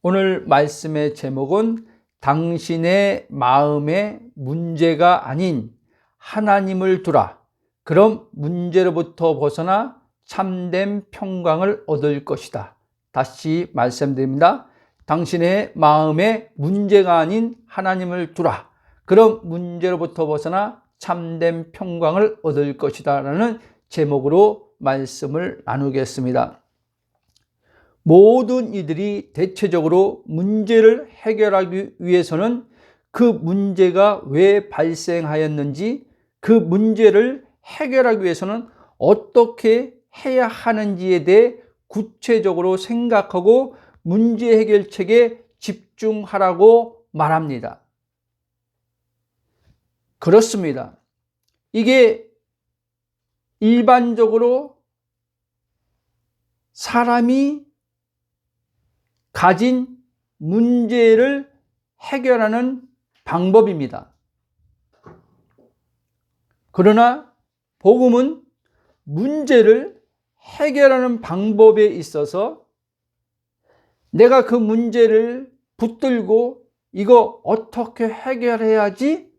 오늘 말씀의 제목은 당신의 마음에 문제가 아닌 하나님을 두라. 그럼 문제로부터 벗어나 참된 평강을 얻을 것이다. 다시 말씀드립니다. 당신의 마음에 문제가 아닌 하나님을 두라. 그럼 문제로부터 벗어나 참된 평강을 얻을 것이다 라는 제목으로 말씀을 나누겠습니다. 모든 이들이 대체적으로 문제를 해결하기 위해서는 그 문제가 왜 발생하였는지, 그 문제를 해결하기 위해서는 어떻게 해야 하는지에 대해 구체적으로 생각하고 문제 해결책에 집중하라고 말합니다. 그렇습니다. 이게 일반적으로 사람이 가진 문제를 해결하는 방법입니다. 그러나 복음은 문제를 해결하는 방법에 있어서 내가 그 문제를 붙들고 이거 어떻게 해결해야지?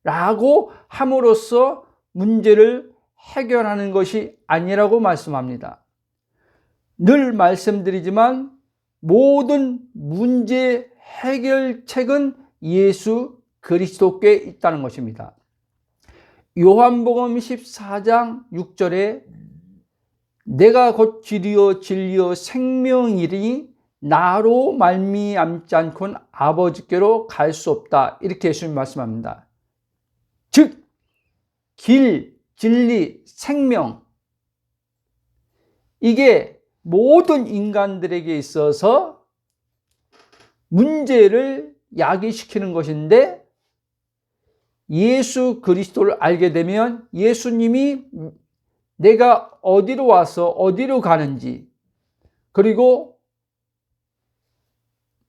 라고 함으로써 문제를 해결하는 것이 아니라고 말씀합니다. 늘 말씀드리지만 모든 문제 해결책은 예수 그리스도께 있다는 것입니다. 요한복음 14장 6절에 내가 곧 길이요 진리요 생명이니 나로 말미암지 않고는 아버지께로 갈 수 없다. 이렇게 예수님 말씀합니다. 즉 길, 진리, 생명, 이게 모든 인간들에게 있어서 문제를 야기시키는 것인데, 예수 그리스도를 알게 되면 예수님이 내가 어디로 와서 어디로 가는지, 그리고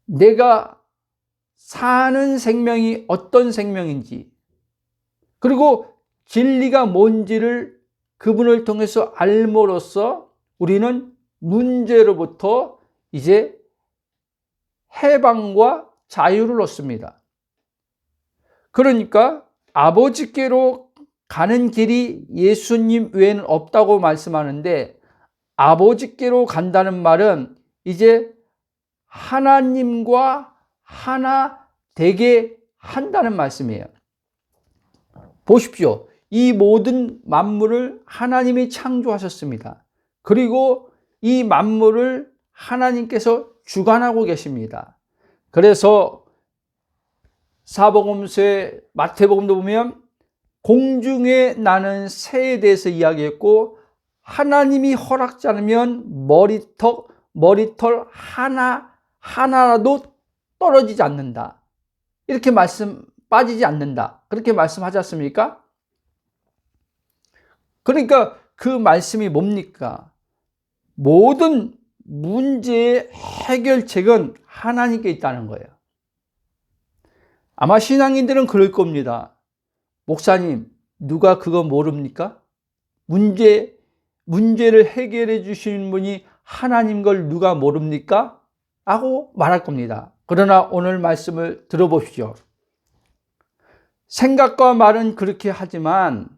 내가 사는 생명이 어떤 생명인지, 그리고 진리가 뭔지를 그분을 통해서 알므로써 우리는 문제로부터 이제 해방과 자유를 얻습니다. 그러니까 아버지께로 가는 길이 예수님 외에는 없다고 말씀하는데, 아버지께로 간다는 말은 이제 하나님과 하나 되게 한다는 말씀이에요. 보십시오. 이 모든 만물을 하나님이 창조하셨습니다. 그리고 이 만물을 하나님께서 주관하고 계십니다. 그래서 사복음서의 마태복음도 보면 공중에 나는 새에 대해서 이야기했고, 하나님이 허락지 않으면 머리털 하나라도 떨어지지 않는다. 이렇게 빠지지 않는다. 그렇게 말씀하지 않습니까? 그러니까 그 말씀이 뭡니까? 모든 문제의 해결책은 하나님께 있다는 거예요. 아마 신앙인들은 그럴 겁니다. 목사님, 누가 그거 모릅니까? 문제를 해결해 주시는 분이 하나님 걸 누가 모릅니까? 하고 말할 겁니다. 그러나 오늘 말씀을 들어보십시오. 생각과 말은 그렇게 하지만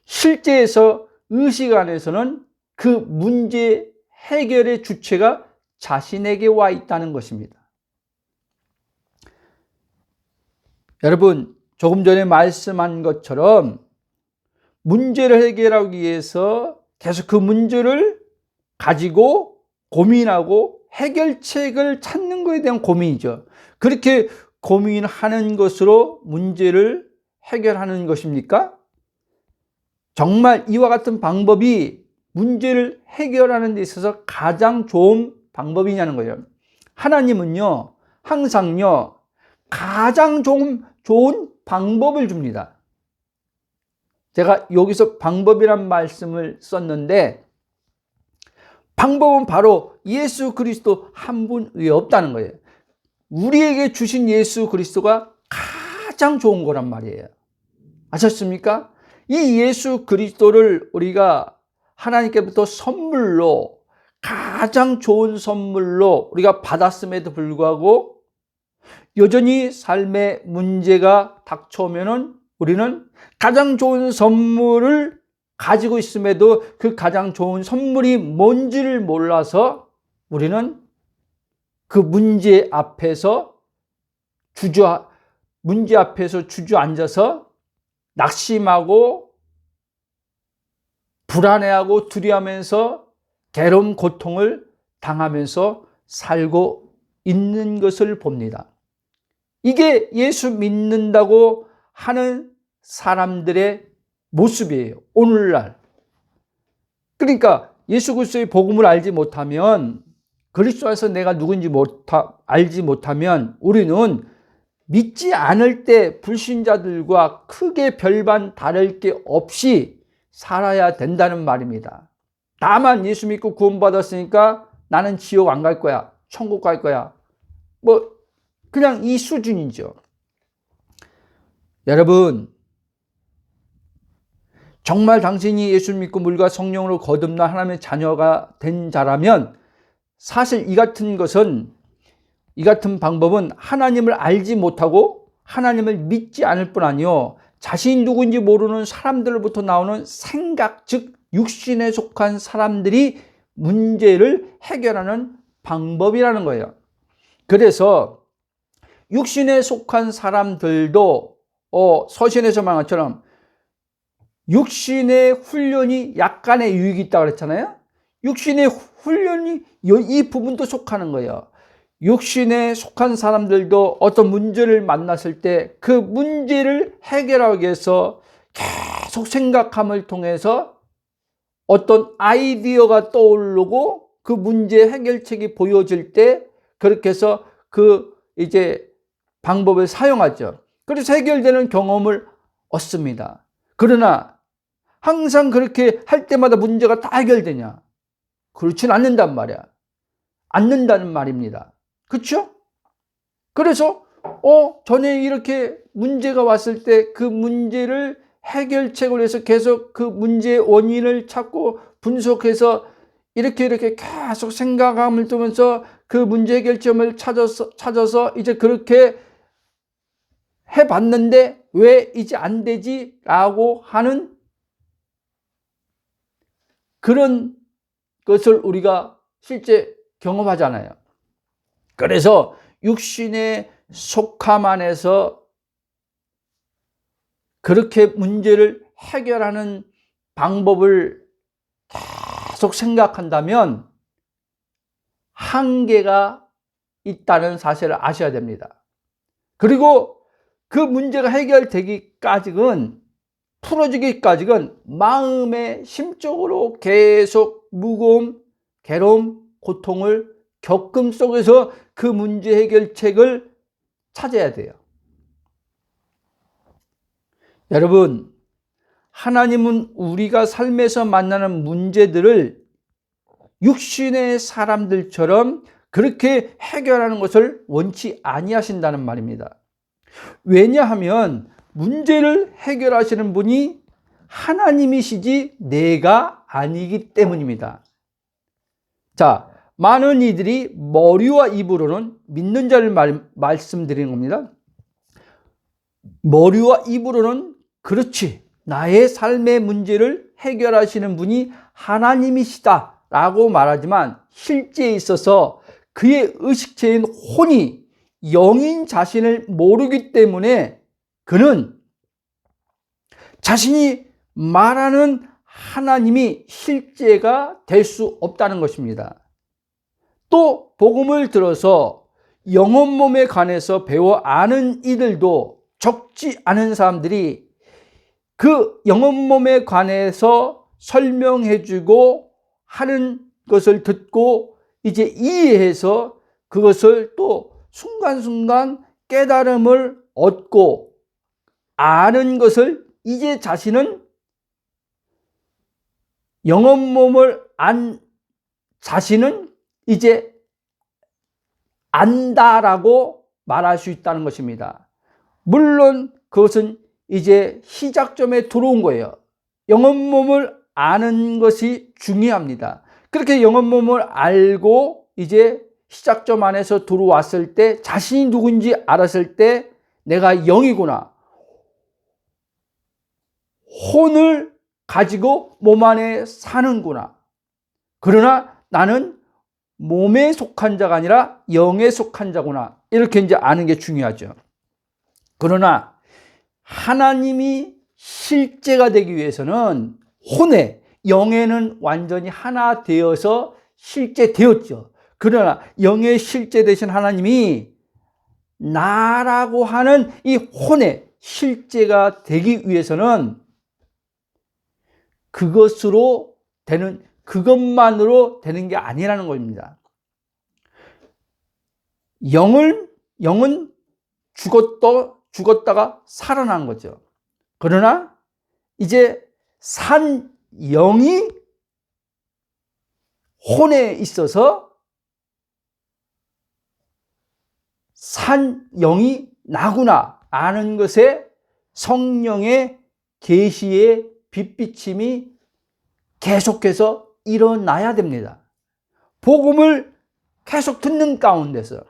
실제에서 의식 안에서는 그 문제 해결의 주체가 자신에게 와 있다는 것입니다. 여러분, 조금 전에 말씀한 것처럼 문제를 해결하기 위해서 계속 그 문제를 가지고 고민하고 해결책을 찾는 것에 대한 고민이죠. 그렇게 고민하는 것으로 문제를 해결하는 것입니까? 정말 이와 같은 방법이 문제를 해결하는 데 있어서 가장 좋은 방법이냐는 거예요. 하나님은요, 항상요, 가장 좋은 방법을 줍니다. 제가 여기서 방법이란 말씀을 썼는데, 방법은 바로 예수 그리스도 한 분 외에 없다는 거예요. 우리에게 주신 예수 그리스도가 가장 좋은 거란 말이에요. 아셨습니까? 이 예수 그리스도를 우리가 하나님께부터 선물로 가장 좋은 선물로 우리가 받았음에도 불구하고 여전히 삶의 문제가 닥쳐오면은 우리는 가장 좋은 선물을 가지고 있음에도 그 가장 좋은 선물이 뭔지를 몰라서 우리는 그 문제 앞에서 주저앉아서 낙심하고 불안해하고 두려워하면서 괴로움, 고통을 당하면서 살고 있는 것을 봅니다. 이게 예수 믿는다고 하는 사람들의 모습이에요. 오늘날. 그러니까 예수 그리스도의 복음을 알지 못하면, 그리스도 안에서 내가 누군지 알지 못하면 우리는 믿지 않을 때 불신자들과 크게 별반 다를 게 없이 살아야 된다는 말입니다. 다만 예수 믿고 구원받았으니까 나는 지옥 안 갈 거야, 천국 갈 거야, 그냥 이 수준이죠. 여러분, 정말 당신이 예수 믿고 물과 성령으로 거듭나 하나님의 자녀가 된 자라면 사실 이 같은 방법은 하나님을 알지 못하고 하나님을 믿지 않을 뿐 아니요, 자신이 누구인지 모르는 사람들로부터 나오는 생각, 즉 육신에 속한 사람들이 문제를 해결하는 방법이라는 거예요. 그래서 육신에 속한 사람들도 서신에서 말한 것처럼 육신의 훈련이 약간의 유익이 있다고 그랬잖아요. 육신의 훈련이 이 부분도 속하는 거예요. 육신에 속한 사람들도 어떤 문제를 만났을 때 그 문제를 해결하기 위해서 계속 생각함을 통해서 어떤 아이디어가 떠오르고 그 문제 해결책이 보여질 때 그렇게 해서 이제 방법을 사용하죠. 그래서 해결되는 경험을 얻습니다. 그러나 항상 그렇게 할 때마다 문제가 다 해결되냐? 그렇진 않는단 말이야. 않는다는 말입니다. 그렇죠? 그래서 전에 이렇게 문제가 왔을 때 그 문제를 해결책을 위해서 계속 그 문제의 원인을 찾고 분석해서 이렇게 계속 생각함을 두면서 그 문제 해결점을 찾아서 이제 그렇게 해봤는데 왜 이제 안 되지? 라고 하는 그런 것을 우리가 실제 경험하잖아요. 그래서 육신의 속함 안에서 그렇게 문제를 해결하는 방법을 계속 생각한다면 한계가 있다는 사실을 아셔야 됩니다. 그리고 그 문제가 해결되기까지는, 풀어지기까지는 마음의 심적으로 계속 무거움, 괴로움, 고통을 겪음 속에서 그 문제 해결책을 찾아야 돼요. 여러분, 하나님은 우리가 삶에서 만나는 문제들을 육신의 사람들처럼 그렇게 해결하는 것을 원치 아니하신다는 말입니다. 왜냐하면 문제를 해결하시는 분이 하나님이시지 내가 아니기 때문입니다. 자, 많은 이들이 머리와 입으로는 믿는 자를 말씀드리는 겁니다. 머리와 입으로는 그렇지, 나의 삶의 문제를 해결하시는 분이 하나님이시다 라고 말하지만 실제에 있어서 그의 의식체인 혼이 영인 자신을 모르기 때문에 그는 자신이 말하는 하나님이 실제가 될 수 없다는 것입니다. 또 복음을 들어서 영혼 몸에 관해서 배워 아는 이들도 적지 않은 사람들이 그 영혼 몸에 관해서 설명해주고 하는 것을 듣고 이제 이해해서 그것을 또 순간순간 깨달음을 얻고 아는 것을 이제 자신은 영혼 몸을 안 자신은 이제 안다라고 말할 수 있다는 것입니다. 물론 그것은 이제 시작점에 들어온 거예요. 영혼 몸을 아는 것이 중요합니다. 그렇게 영혼 몸을 알고 이제 시작점 안에서 들어왔을 때 자신이 누군지 알았을 때 내가 영이구나. 혼을 가지고 몸 안에 사는구나. 그러나 나는 몸에 속한 자가 아니라 영에 속한 자구나. 이렇게 이제 아는 게 중요하죠. 그러나 하나님이 실제가 되기 위해서는 혼에, 영에는 완전히 하나 되어서 실제 되었죠. 그러나 영의 실제 되신 하나님이 나라고 하는 이 혼의 실제가 되기 위해서는 그것만으로 되는 게 아니라는 겁니다. 영은 죽었다가 살아난 거죠. 그러나 이제 산 영이 혼에 있어서 산 영이 나구나 아는 것에 성령의 계시의 빛비침이 계속해서 일어나야 됩니다. 복음을 계속 듣는 가운데서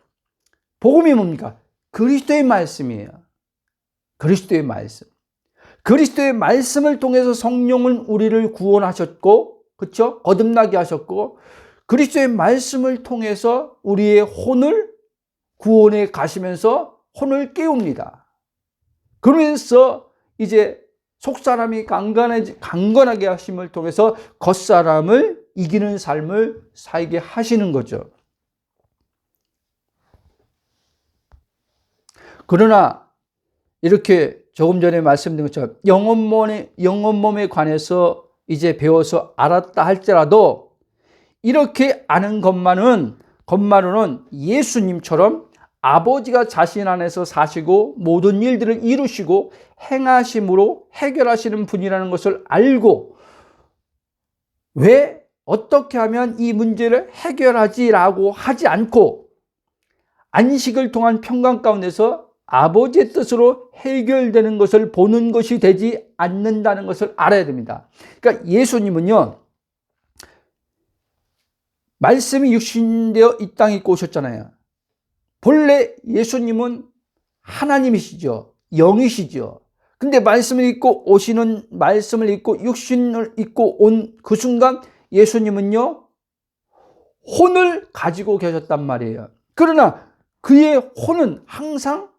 복음이 뭡니까? 그리스도의 말씀이에요. 그리스도의 말씀. 그리스도의 말씀을 통해서 성령은 우리를 구원하셨고, 그렇죠? 거듭나게 하셨고, 그리스도의 말씀을 통해서 우리의 혼을 구원해 가시면서 혼을 깨웁니다. 그러면서 이제 속사람이 강건하게 하심을 통해서 겉사람을 이기는 삶을 살게 하시는 거죠. 그러나 이렇게 조금 전에 말씀드린 것처럼 영혼 몸에 관해서 이제 배워서 알았다 할지라도 이렇게 아는 것만으로는 예수님처럼 아버지가 자신 안에서 사시고 모든 일들을 이루시고 행하심으로 해결하시는 분이라는 것을 알고 왜 어떻게 하면 이 문제를 해결하지라고 하지 않고 안식을 통한 평강 가운데서 아버지의 뜻으로 해결되는 것을 보는 것이 되지 않는다는 것을 알아야 됩니다. 그러니까 예수님은요, 말씀이 육신되어 이 땅에 있고 오셨잖아요. 본래 예수님은 하나님이시죠. 영이시죠. 근데 말씀을 읽고 육신을 입고 온 그 순간 예수님은요, 혼을 가지고 계셨단 말이에요. 그러나 그의 혼은 항상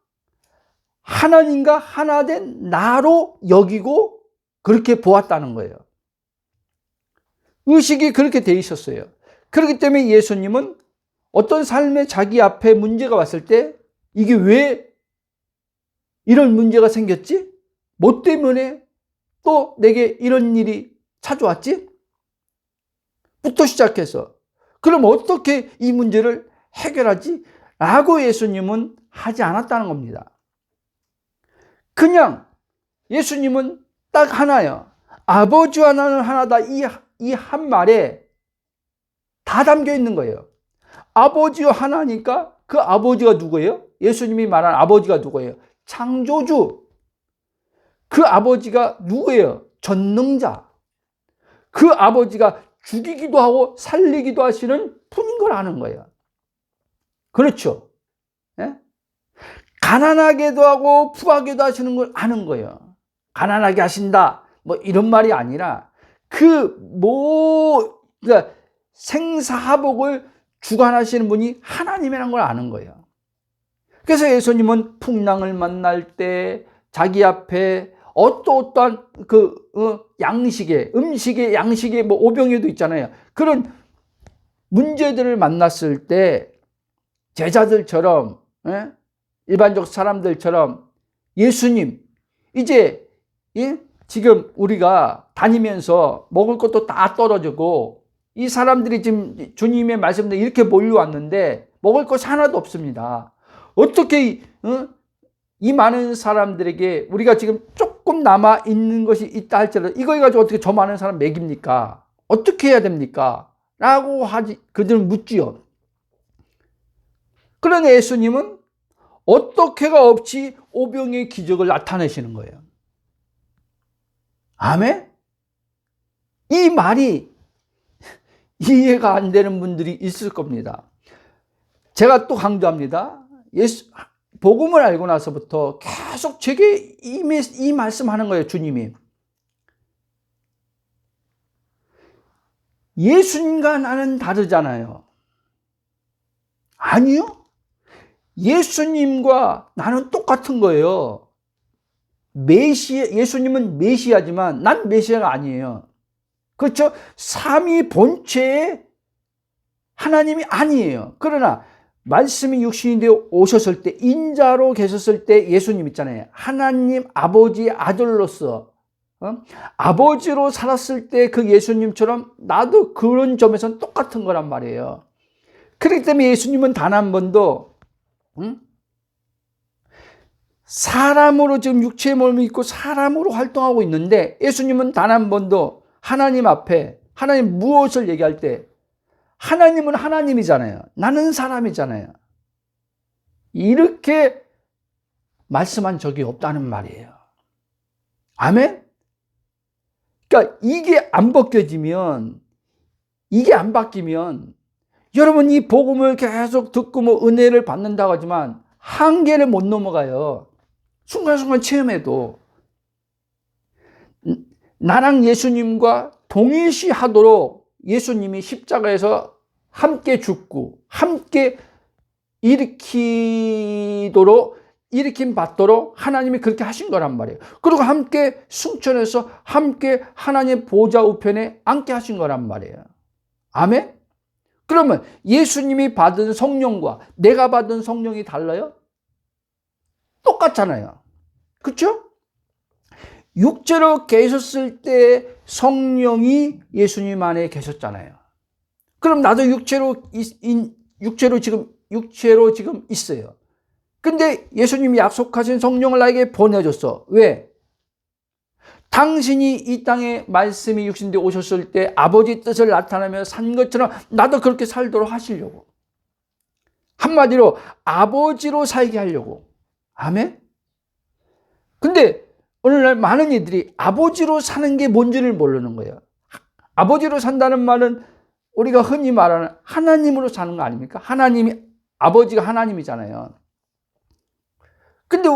하나님과 하나 된 나로 여기고 그렇게 보았다는 거예요. 의식이 그렇게 돼 있었어요. 그렇기 때문에 예수님은 어떤 삶에 자기 앞에 문제가 왔을 때 이게 왜 이런 문제가 생겼지? 뭐 때문에 또 내게 이런 일이 찾아왔지? 부터 시작해서 그럼 어떻게 이 문제를 해결하지? 라고 예수님은 하지 않았다는 겁니다. 그냥 예수님은 딱 하나예요. 아버지와 나는 하나다. 이 한 말에 다 담겨 있는 거예요. 아버지와 하나니까 그 아버지가 누구예요? 예수님이 말한 아버지가 누구예요? 창조주. 그 아버지가 누구예요? 전능자. 그 아버지가 죽이기도 하고 살리기도 하시는 분인 걸 아는 거예요. 그렇죠? 예? 가난하게도 하고 부하게도 하시는 걸 아는 거예요. 가난하게 하신다. 뭐 이런 말이 아니라 그러니까 생사하복을 주관하시는 분이 하나님이라는 걸 아는 거예요. 그래서 예수님은 풍랑을 만날 때 자기 앞에 어떠한 음식의 양식의 뭐 오병이어도 있잖아요. 그런 문제들을 만났을 때 제자들처럼 일반적 사람들처럼 예수님 이제 지금 우리가 다니면서 먹을 것도 다 떨어지고 이 사람들이 지금 주님의 말씀대로 이렇게 몰려왔는데 먹을 것이 하나도 없습니다. 어떻게 이 많은 사람들에게 우리가 지금 조금 남아 있는 것이 있다 할지라도 이거 가지고 어떻게 저 많은 사람 먹입니까? 어떻게 해야 됩니까? 라고 그들은 묻지요. 그러나 예수님은 어떻게가 없이 오병의 기적을 나타내시는 거예요. 아멘? 이 말이 이해가 안 되는 분들이 있을 겁니다. 제가 또 강조합니다. 복음을 알고 나서부터 계속 제게 이 말씀하는 거예요. 주님이. 예수님과 나는 다르잖아요. 아니요. 예수님과 나는 똑같은 거예요. 예수님은 메시아지만 난 메시아가 아니에요. 그렇죠? 삼위 본체의 하나님이 아니에요. 그러나 말씀이 육신이 되어 오셨을 때, 인자로 계셨을 때 예수님 있잖아요. 하나님 아버지의 아들로서 아버지로 살았을 때 그 예수님처럼 나도 그런 점에서는 똑같은 거란 말이에요. 그렇기 때문에 예수님은 단 한 번도 사람으로 지금 육체의 몸을 입고 사람으로 활동하고 있는데, 예수님은 단 한 번도 하나님 앞에 하나님 무엇을 얘기할 때 하나님은 하나님이잖아요. 나는 사람이잖아요. 이렇게 말씀한 적이 없다는 말이에요. 아멘? 그러니까 이게 안 벗겨지면, 이게 안 바뀌면, 여러분 이 복음을 계속 듣고 뭐 은혜를 받는다고 하지만 한계를 못 넘어가요. 순간순간 체험해도. 나랑 예수님과 동일시하도록 예수님이 십자가에서 함께 죽고 함께 일으킴 받도록 하나님이 그렇게 하신 거란 말이에요. 그리고 함께 승천해서 함께 하나님의 보좌 우편에 앉게 하신 거란 말이에요. 아멘? 그러면 예수님이 받은 성령과 내가 받은 성령이 달라요? 똑같잖아요. 그렇죠? 육체로 계셨을 때 성령이 예수님 안에 계셨잖아요. 그럼 나도 육체로 지금 있어요. 근데 예수님이 약속하신 성령을 나에게 보내줬어. 왜? 당신이 이 땅에 말씀이 육신되어 오셨을 때 아버지 뜻을 나타내며 산 것처럼 나도 그렇게 살도록 하시려고. 한마디로 아버지로 살게 하려고. 아멘? 근데 오늘날 많은 이들이 아버지로 사는 게 뭔지를 모르는 거예요. 아버지로 산다는 말은 우리가 흔히 말하는 하나님으로 사는 거 아닙니까? 아버지가 하나님이잖아요. 근데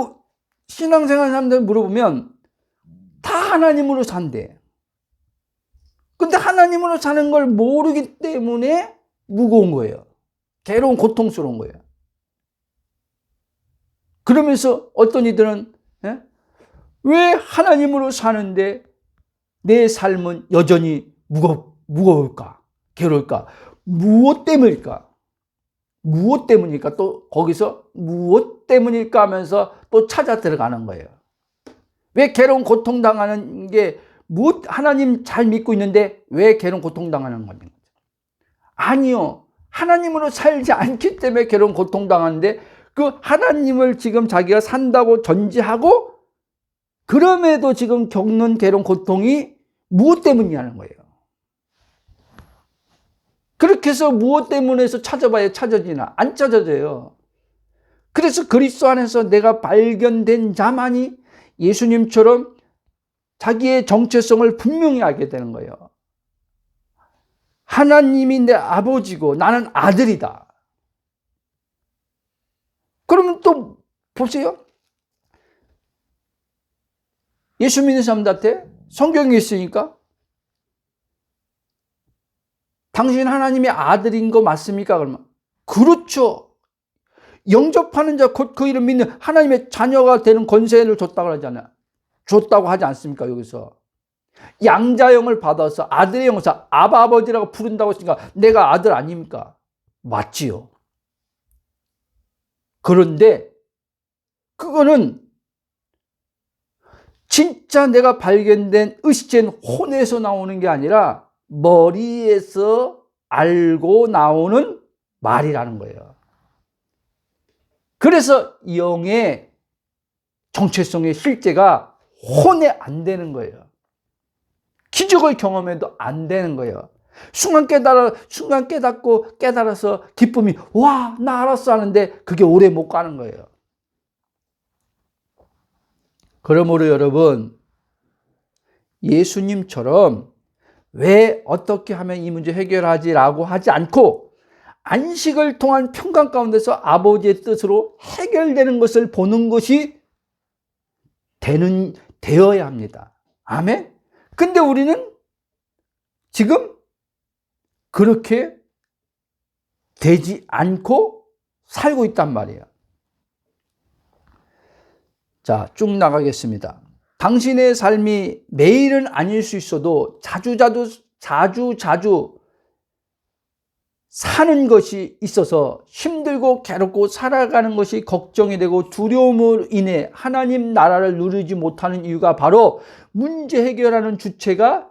신앙생활 사람들 물어보면 다 하나님으로 산대. 근데 하나님으로 사는 걸 모르기 때문에 무거운 거예요. 괴로운, 고통스러운 거예요. 그러면서 어떤 이들은 왜 하나님으로 사는데 내 삶은 여전히 무거울까? 괴로울까? 무엇 때문일까? 무엇 때문일까? 또 거기서 무엇 때문일까 하면서 또 찾아 들어가는 거예요. 왜 괴로운 고통당하는 게 하나님 잘 믿고 있는데 왜 괴로운 고통당하는 겁니까? 아니요. 하나님으로 살지 않기 때문에 괴로운 고통당하는데 그 하나님을 지금 자기가 산다고 전제하고 그럼에도 지금 겪는 괴로운 고통이 무엇 때문이냐는 거예요. 그렇게 해서 무엇 때문에서 찾아봐야 찾아지나? 안 찾아져요. 그래서 그리스도 안에서 내가 발견된 자만이 예수님처럼 자기의 정체성을 분명히 알게 되는 거예요. 하나님이 내 아버지고 나는 아들이다. 그러면 또 보세요. 예수 믿는 사람들한테 성경에 있으니까 당신 하나님의 아들인 거 맞습니까? 그러면 그렇죠. 영접하는 자 곧 그 이름 믿는 하나님의 자녀가 되는 권세를 줬다고 하잖아요. 줬다고 하지 않습니까? 여기서 양자형을 받아서 아들의 영사 아바 아버지라고 부른다고 했으니까 내가 아들 아닙니까? 맞지요. 그런데 그거는 진짜 내가 발견된 의식된 혼에서 나오는 게 아니라 머리에서 알고 나오는 말이라는 거예요. 그래서 영의 정체성의 실제가 혼에 안 되는 거예요. 기적을 경험해도 안 되는 거예요. 순간 깨닫고 깨달아서 기쁨이 와, 나 알았어 하는데 그게 오래 못 가는 거예요. 그러므로 여러분, 예수님처럼 왜 어떻게 하면 이 문제 해결하지라고 하지 않고 안식을 통한 평강 가운데서 아버지의 뜻으로 해결되는 것을 보는 것이 되어야 합니다. 아멘? 근데 우리는 지금 그렇게 되지 않고 살고 있단 말이에요. 자, 쭉 나가겠습니다. 당신의 삶이 매일은 아닐 수 있어도 자주 사는 것이 있어서 힘들고 괴롭고 살아가는 것이 걱정이 되고 두려움으로 인해 하나님 나라를 누리지 못하는 이유가 바로 문제 해결하는 주체가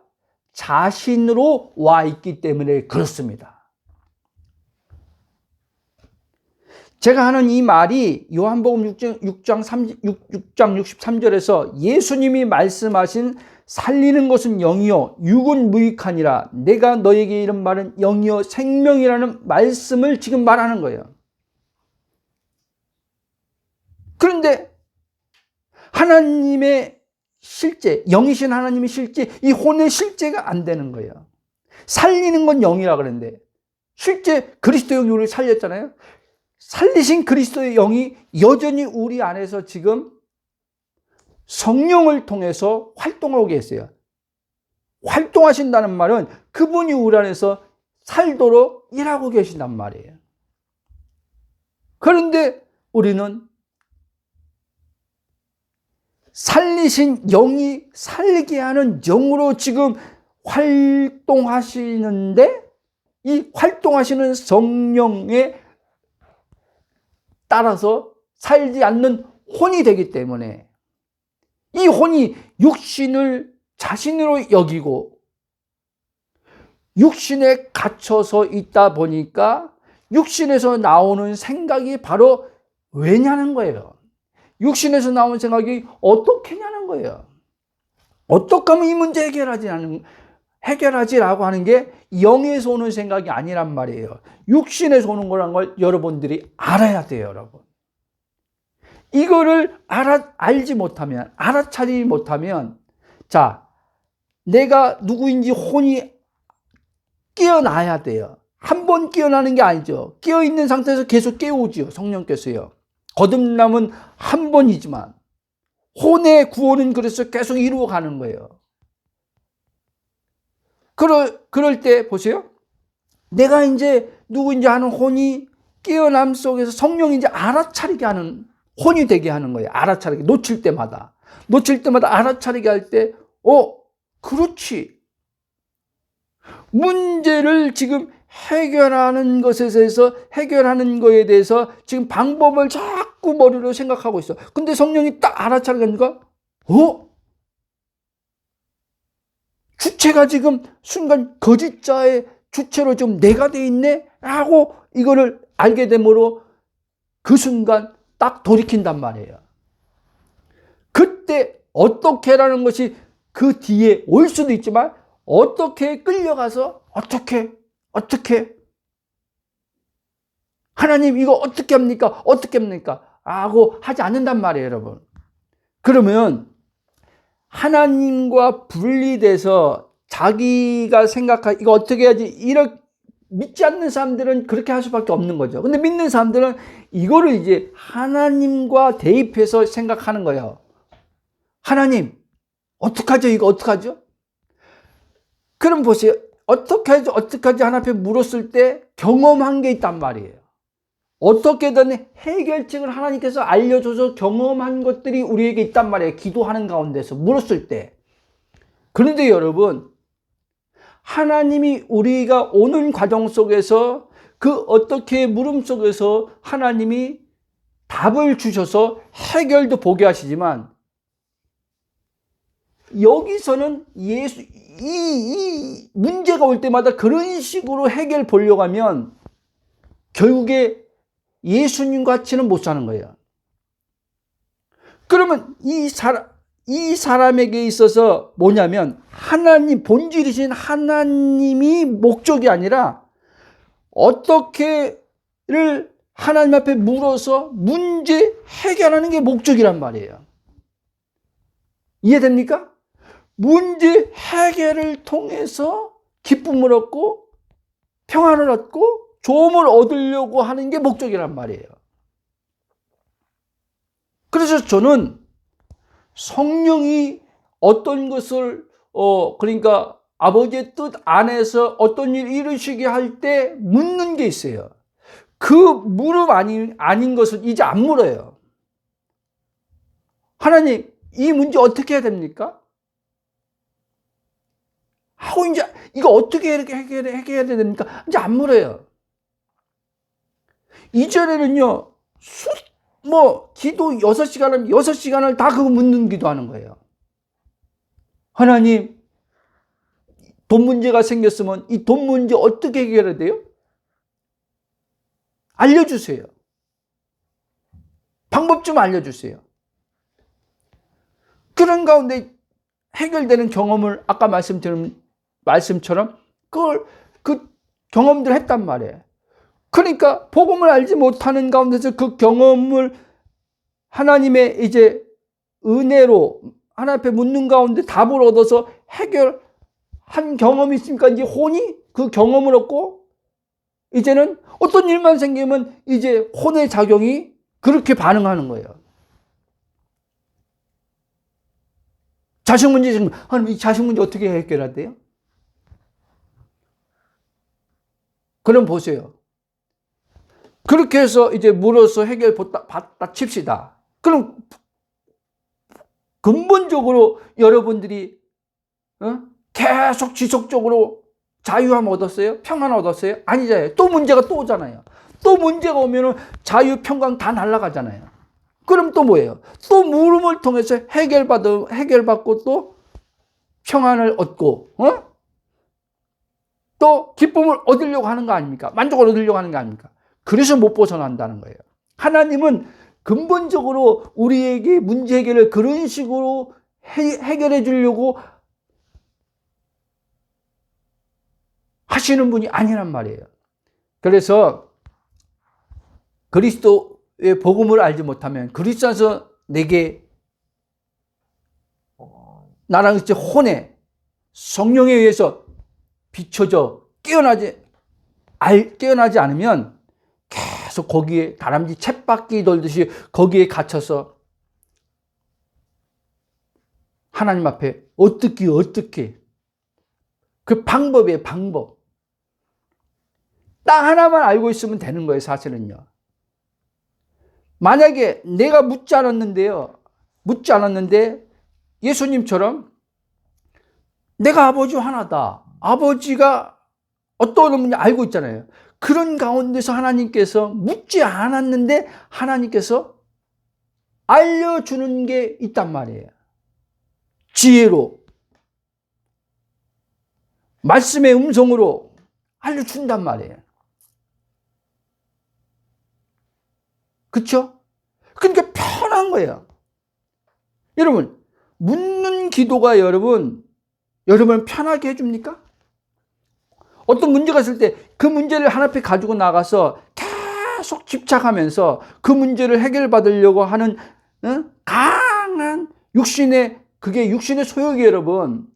자신으로 와 있기 때문에 그렇습니다. 제가 하는 이 말이 요한복음 6장 63절에서 예수님이 말씀하신 살리는 것은 영이요 육은 무익하니라 내가 너에게 이런 말은 영이요 생명이라는 말씀을 지금 말하는 거예요. 그런데 하나님의 실제, 영이신 하나님의 실제, 이 혼의 실제가 안 되는 거예요. 살리는 건 영이라 그랬는데 실제 그리스도 영이 우리를 살렸잖아요. 살리신 그리스도의 영이 여전히 우리 안에서 지금 성령을 통해서 활동하고 계세요. 활동하신다는 말은 그분이 우리 안에서 살도록 일하고 계신단 말이에요. 그런데 우리는 살리신 영이 살게 하는 영으로 지금 활동하시는데 이 활동하시는 성령에 따라서 살지 않는 혼이 되기 때문에 이 혼이 육신을 자신으로 여기고 육신에 갇혀서 있다 보니까 육신에서 나오는 생각이 바로 왜냐는 거예요. 육신에서 나오는 생각이 어떻게냐는 거예요. 어떻게 하면 이 문제 해결하지라고 하는 게 영에서 오는 생각이 아니란 말이에요. 육신에서 오는 거란 걸 여러분들이 알아야 돼요, 여러분. 이거를 알지 못하면, 알아차리지 못하면, 자, 내가 누구인지 혼이 깨어나야 돼요. 한 번 깨어나는 게 아니죠. 깨어있는 상태에서 계속 깨우지요, 성령께서요. 거듭남은 한 번이지만, 혼의 구원은 그래서 계속 이루어가는 거예요. 그럴 때 보세요. 내가 이제 누구인지 하는 혼이 깨어남 속에서 성령이 이제 알아차리게 하는 혼이 되게 하는 거예요. 알아차리게 놓칠 때마다 알아차리게 할 때, 그렇지. 문제를 지금 해결하는 것에 대해서 지금 방법을 자꾸 머리로 생각하고 있어. 근데 성령이 딱 알아차리게 하니까, 주체가 지금 순간 거짓자의 주체로 좀 내가 돼 있네? 라고 이거를 알게 되므로 그 순간 딱 돌이킨단 말이에요. 그때 어떻게라는 것이 그 뒤에 올 수도 있지만 어떻게 끌려가서 어떻게 하나님 이거 어떻게 합니까? 라고 하지 않는단 말이에요, 여러분. 그러면 하나님과 분리돼서 자기가 이거 어떻게 해야지 이렇게 믿지 않는 사람들은 그렇게 할 수밖에 없는 거죠. 근데 믿는 사람들은 이거를 이제 하나님과 대입해서 생각하는 거예요. 하나님, 어떡하죠? 이거 어떡하죠? 그럼 보세요. 어떡하지 하나님 앞에 물었을 때 경험한 게 있단 말이에요. 어떻게든 해결책을 하나님께서 알려줘서 경험한 것들이 우리에게 있단 말이에요. 기도하는 가운데서 물었을 때. 그런데 여러분, 하나님이 우리가 오는 과정 속에서 그 어떻게 물음 속에서 하나님이 답을 주셔서 해결도 보게 하시지만 여기서는 이 문제가 올 때마다 그런 식으로 해결 보려고 하면 결국에 예수님 같이는 못 사는 거예요. 그러면 이 사람에게 있어서 뭐냐면 하나님, 본질이신 하나님이 목적이 아니라 어떻게를 하나님 앞에 물어서 문제 해결하는 게 목적이란 말이에요. 이해됩니까? 문제 해결을 통해서 기쁨을 얻고 평안을 얻고 좋음을 얻으려고 하는 게 목적이란 말이에요. 그래서 저는 성령이 어떤 것을 그러니까 아버지의 뜻 안에서 어떤 일을 이루시게 할 때 묻는 게 있어요. 그 물음 아닌 것을 이제 안 물어요. 하나님, 이 문제 어떻게 해야 됩니까? 하고 이제 이거 어떻게 해결해야 됩니까? 이제 안 물어요. 이전에는요, 기도 6시간을 6시간을 다 그거 묻는 기도하는 거예요. 하나님, 돈 문제가 생겼으면 이 돈 문제 어떻게 해결해야 돼요? 알려주세요. 방법 좀 알려주세요. 그런 가운데 해결되는 경험을 아까 말씀처럼 그 경험들 했단 말이에요. 그러니까 복음을 알지 못하는 가운데서 그 경험을 하나님의 이제 은혜로 하나님 앞에 묻는 가운데 답을 얻어서 해결한 경험이 있으니까 이제 혼이 그 경험을 얻고 이제는 어떤 일만 생기면 이제 혼의 작용이 그렇게 반응하는 거예요. 자식 문제 생기면 하나님 이 자식 문제 어떻게 해결해야 돼요? 그럼 보세요. 그렇게 해서 이제 물어서 해결 받다 칩시다. 그럼 근본적으로 여러분들이 계속 지속적으로 자유함 얻었어요? 평안 얻었어요? 아니잖아요. 또 문제가 또 오잖아요. 또 문제가 오면은 자유, 평강 다 날아가잖아요. 그럼 또 뭐예요? 또 물음을 통해서 해결받고 또 평안을 얻고, 또 기쁨을 얻으려고 하는 거 아닙니까? 만족을 얻으려고 하는 거 아닙니까? 그래서 못 벗어난다는 거예요. 하나님은 근본적으로 우리에게 문제 해결을 그런 식으로 해결해 주려고 하시는 분이 아니란 말이에요. 그래서 그리스도의 복음을 알지 못하면 그리스도 안에서 내게 나랑 이제 혼에 성령에 의해서 비춰져 깨어나지 않으면 계속 거기에 다람쥐 쳇바퀴 돌듯이 거기에 갇혀서 하나님 앞에 어떻게 그 방법이에요. 방법. 딱 하나만 알고 있으면 되는 거예요. 사실은요. 만약에 내가 묻지 않았는데 예수님처럼 내가 아버지 하나다. 아버지가 어떤 분인지 알고 있잖아요. 그런 가운데서 하나님께서 묻지 않았는데 하나님께서 알려주는 게 있단 말이에요. 지혜로. 말씀의 음성으로 알려준단 말이에요. 그렇죠? 그러니까 편한 거예요. 여러분, 묻는 기도가 여러분 편하게 해줍니까? 어떤 문제가 있을 때 그 문제를 하나 앞에 가지고 나가서 계속 집착하면서 그 문제를 해결받으려고 하는 강한 그게 육신의 소욕이 여러분,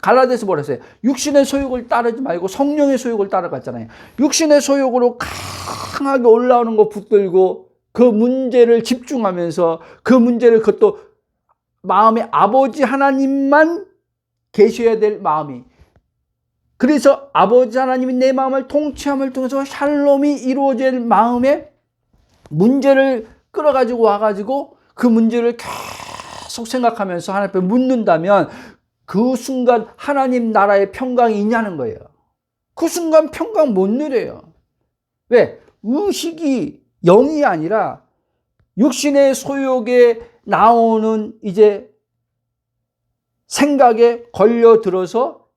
갈라디아서 뭐라 했어요? 육신의 소욕을 따르지 말고 성령의 소욕을 따라갔잖아요. 육신의 소욕으로 강하게 올라오는 거 붙들고 그 문제를 집중하면서 그 문제를 그것도 마음에 아버지 하나님만 계셔야 될 마음이, 그래서 아버지 하나님이 내 마음을 통치함을 통해서 샬롬이 이루어질 마음에 문제를 끌어가지고 와가지고 그 문제를 계속 생각하면서 하나님 앞에 묻는다면 그 순간 하나님 나라의 평강이 있냐는 거예요. 그 순간 평강 못 누려요. 왜? 의식이 영이 아니라 육신의 소욕에 나오는 이제 생각에 걸려들어서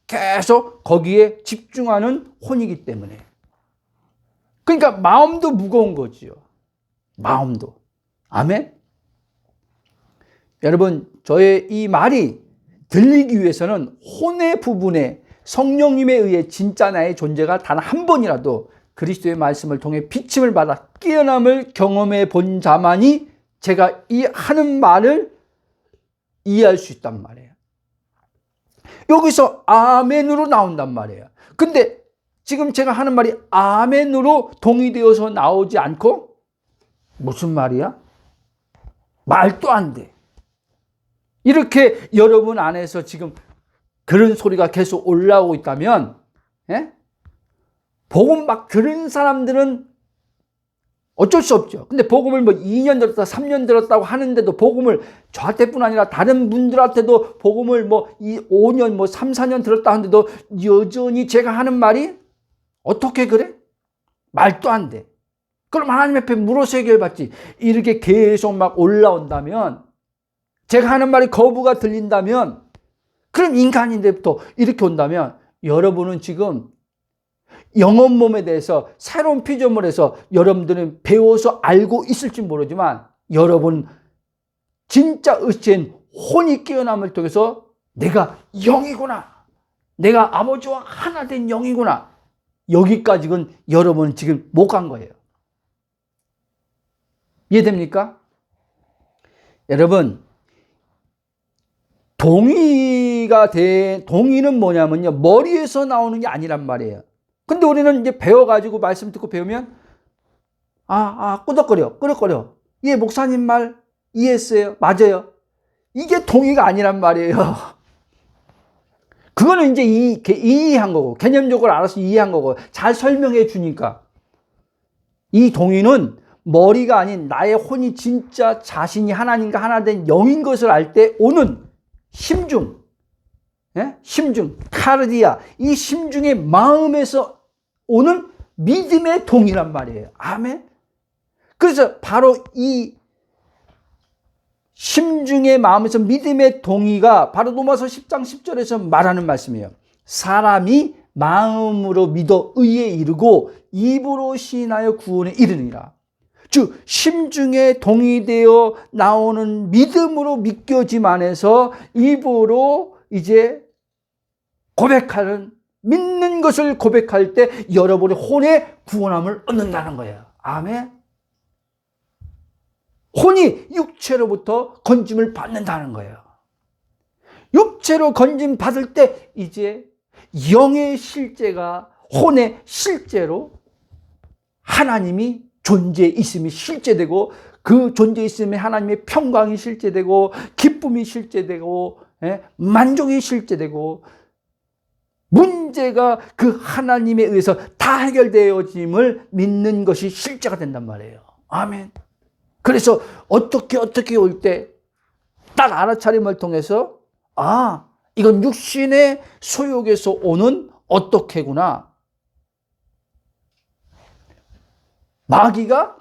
계속 거기에 집중하는 혼이기 때문에. 그러니까 마음도 무거운 거지요. 마음도. 아멘? 여러분, 저의 이 말이 들리기 위해서는 혼의 부분에 성령님에 의해 진짜 나의 존재가 단 한 번이라도 그리스도의 말씀을 통해 비침을 받아 깨어남을 경험해 본 자만이 제가 이 하는 말을 이해할 수 있단 말이에요. 여기서 아멘으로 나온단 말이에요. 근데 지금 제가 하는 말이 아멘으로 동의되어서 나오지 않고 무슨 말이야? 말도 안 돼. 이렇게 여러분 안에서 지금 그런 소리가 계속 올라오고 있다면, 예? 복음 막 들은 사람들은 어쩔 수 없죠. 근데 복음을 뭐 2년 들었다, 3년 들었다고 하는데도 복음을 저한테뿐 아니라 다른 분들한테도 복음을 뭐 5년, 뭐 3, 4년 들었다 하는데도 여전히 제가 하는 말이 어떻게 그래? 말도 안 돼. 그럼 하나님 앞에 물어서 해결받지. 이렇게 계속 막 올라온다면, 제가 하는 말이 거부가 들린다면, 그럼 인간인데부터 이렇게 온다면 여러분은 지금 영혼 몸에 대해서 새로운 피조물에서 여러분들은 배워서 알고 있을지 모르지만 여러분 진짜 의체인 혼이 깨어남을 통해서 내가 영이구나, 내가 아버지와 하나 된 영이구나, 여기까지는 여러분 지금 못 간 거예요. 이해됩니까? 여러분, 동의는 뭐냐면요, 머리에서 나오는 게 아니란 말이에요. 근데 우리는 이제 배워가지고 말씀 듣고 배우면 끄덕거려. 예, 목사님 말 이해했어요. 맞아요. 이게 동의가 아니란 말이에요. 그거는 이제 이해한 거고, 개념적으로 알아서 이해한 거고, 잘 설명해 주니까. 이 동의는 머리가 아닌 나의 혼이 진짜 자신이 하나님과 하나 된 영인 것을 알 때 오는 심중, 카르디아, 이 심중의 마음에서 오는 믿음의 동의란 말이에요. 아멘. 그래서 바로 이 심중의 마음에서 믿음의 동의가 바로 로마서 10장 10절에서 말하는 말씀이에요. 사람이 마음으로 믿어 의에 이르고 입으로 시인하여 구원에 이르느니라. 즉 심중에 동의되어 나오는 믿음으로 믿겨짐 안에서 입으로 이제 고백하는, 믿는 것을 고백할 때 여러분의 혼의 구원함을 얻는다는 거예요. 아멘. 혼이 육체로부터 건짐을 받는다는 거예요. 육체로 건짐 받을 때 이제 영의 실제가 혼의 실제로 하나님이 존재에 있음이 실제되고, 그 존재에 있음에 하나님의 평강이 실제되고, 기쁨이 실제되고, 만족이 실제되고, 문제가 그 하나님에 의해서 다 해결되어짐을 믿는 것이 실제가 된단 말이에요. 아멘. 그래서 어떻게 올 때 딱 알아차림을 통해서 이건 육신의 소욕에서 오는 어떻게구나. 마귀가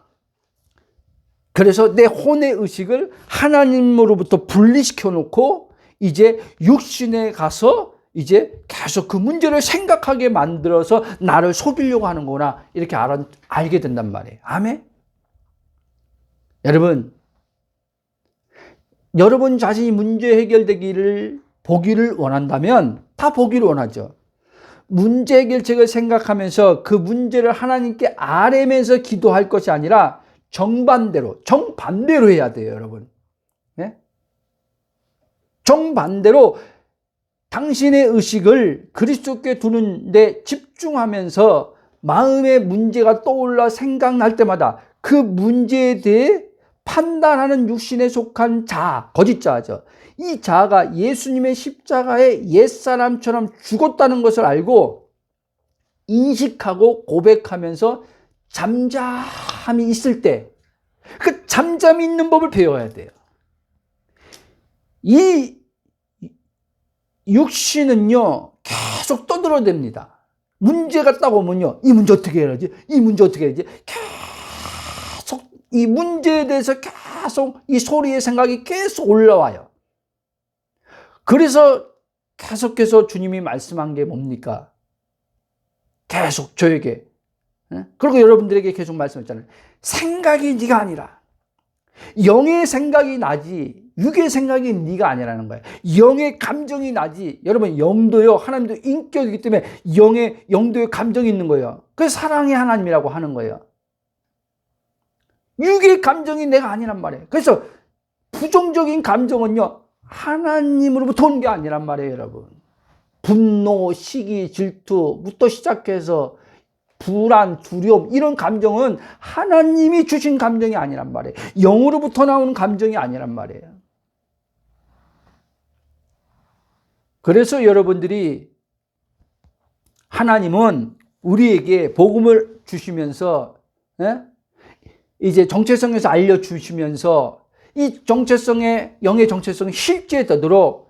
그래서 내 혼의 의식을 하나님으로부터 분리시켜 놓고 이제 육신에 가서 이제 계속 그 문제를 생각하게 만들어서 나를 속이려고 하는구나, 이렇게 알게 된단 말이에요. 아멘. 여러분 자신이 문제 해결되기를 보기를 원한다면 다 보기를 원하죠. 문제 해결책을 생각하면서 그 문제를 하나님께 아뢰면서 기도할 것이 아니라 정반대로 해야 돼요, 여러분. 네? 정반대로 당신의 의식을 그리스도께 두는데 집중하면서 마음의 문제가 떠올라 생각날 때마다 그 문제에 대해 판단하는 육신에 속한 자아, 거짓 자아죠. 이 자아가 예수님의 십자가에 옛사람처럼 죽었다는 것을 알고 인식하고 고백하면서 잠잠히 있을 때, 그 잠잠히 있는 법을 배워야 돼요. 이 육신은요 계속 떠들어댑니다. 문제가 딱 오면요, 이 문제 어떻게 해야지, 계속 이 문제에 대해서 계속 이 소리의 생각이 계속 올라와요. 그래서 계속해서 주님이 말씀한 게 뭡니까? 계속 저에게, 그리고 여러분들에게 계속 말씀했잖아요. 생각이 네가 아니라 영의 생각이 나지 육의 생각이 네가 아니라는 거예요. 영의 감정이 나지. 여러분, 영도요, 하나님도 인격이기 때문에 영도의 감정이 있는 거예요. 그래서 사랑의 하나님이라고 하는 거예요. 육의 감정이 내가 아니란 말이에요. 그래서 부정적인 감정은요 하나님으로부터 온 게 아니란 말이에요, 여러분. 분노, 시기, 질투부터 시작해서 불안, 두려움, 이런 감정은 하나님이 주신 감정이 아니란 말이에요. 영으로부터 나오는 감정이 아니란 말이에요. 그래서 여러분들이, 하나님은 우리에게 복음을 주시면서, 이제 정체성에서 알려주시면서 이 영의 정체성이 실제되도록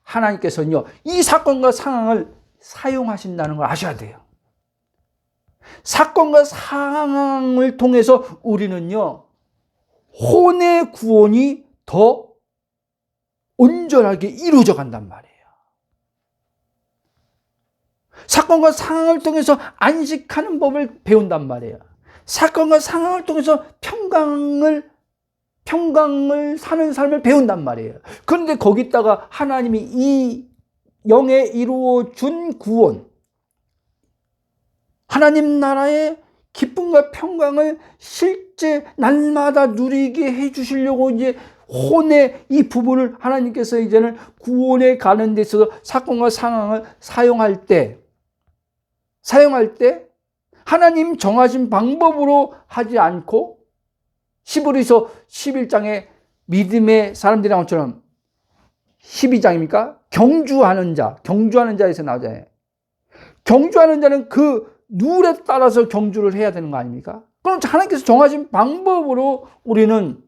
하나님께서는요, 이 사건과 상황을 사용하신다는 걸 아셔야 돼요. 사건과 상황을 통해서 우리는요, 혼의 구원이 더 온전하게 이루어져 간단 말이에요. 사건과 상황을 통해서 안식하는 법을 배운단 말이에요. 사건과 상황을 통해서 평강을 사는 삶을 배운단 말이에요. 그런데 거기다가 하나님이 이 영에 이루어 준 구원, 하나님 나라의 기쁨과 평강을 실제 날마다 누리게 해 주시려고 이제 혼의 이 부분을 하나님께서 이제는 구원에 가는 데 있어서 사건과 상황을 사용할 때 하나님 정하신 방법으로 하지 않고, 히브리서 11장에 믿음의 사람들이 나온 것처럼 12장입니까? 경주하는 자에서 나오잖아요. 경주하는 자는 그 룰에 따라서 경주를 해야 되는 거 아닙니까? 그럼 하나님께서 정하신 방법으로 우리는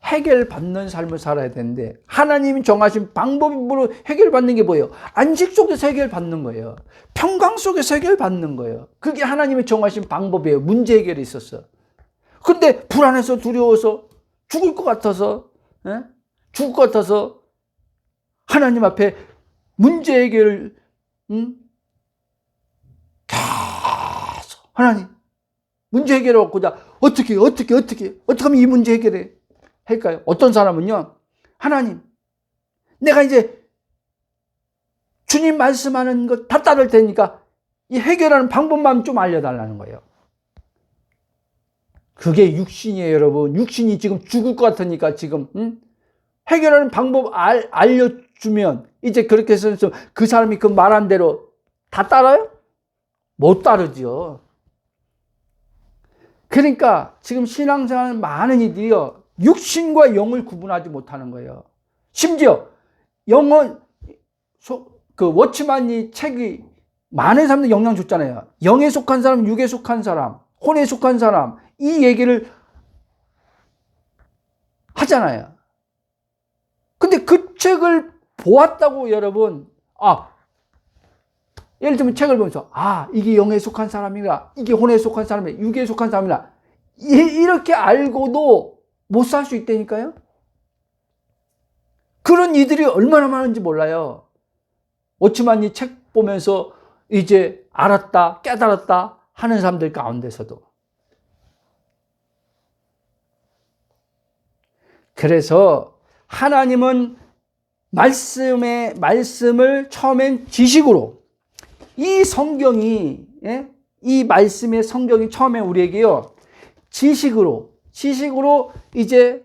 해결받는 삶을 살아야 되는데, 하나님이 정하신 방법으로 해결받는 게 뭐예요? 안식 속에서 해결받는 거예요. 평강 속에서 해결받는 거예요. 그게 하나님이 정하신 방법이에요. 문제 해결이 있었어. 근데 불안해서 두려워서 죽을 것 같아서 하나님 앞에 문제 해결을 계속 하나님 문제 해결을 얻고자 어떻게 하면 이 문제 해결해 할까요? 어떤 사람은요, 하나님, 내가 이제 주님 말씀하는 것 다 따를 테니까 이 해결하는 방법만 좀 알려달라는 거예요. 그게 육신이에요, 여러분. 육신이 지금 죽을 것 같으니까 지금 해결하는 방법 알려주면 이제 그렇게 해서 그 사람이 그 말한 대로 다 따라요? 못 따르죠. 그러니까 지금 신앙생활 많은 이들이요, 육신과 영을 구분하지 못하는 거예요. 심지어 영은 그 워치만이 책이 많은 사람들 영향 줬잖아요. 영에 속한 사람, 육에 속한 사람, 혼에 속한 사람, 이 얘기를 하잖아요. 근데 그 책을 보았다고 여러분, 예를 들면 책을 보면서 이게 영에 속한 사람이라, 이게 혼에 속한 사람이라, 육에 속한 사람이라, 이렇게 알고도 못 살 수 있다니까요. 그런 이들이 얼마나 많은지 몰라요. 워치만이 책 보면서 이제 알았다, 깨달았다 하는 사람들 가운데서도. 그래서 하나님은 말씀을 처음엔 지식으로, 이 성경이, 이 말씀의 성경이 처음에 우리에게요, 지식으로 이제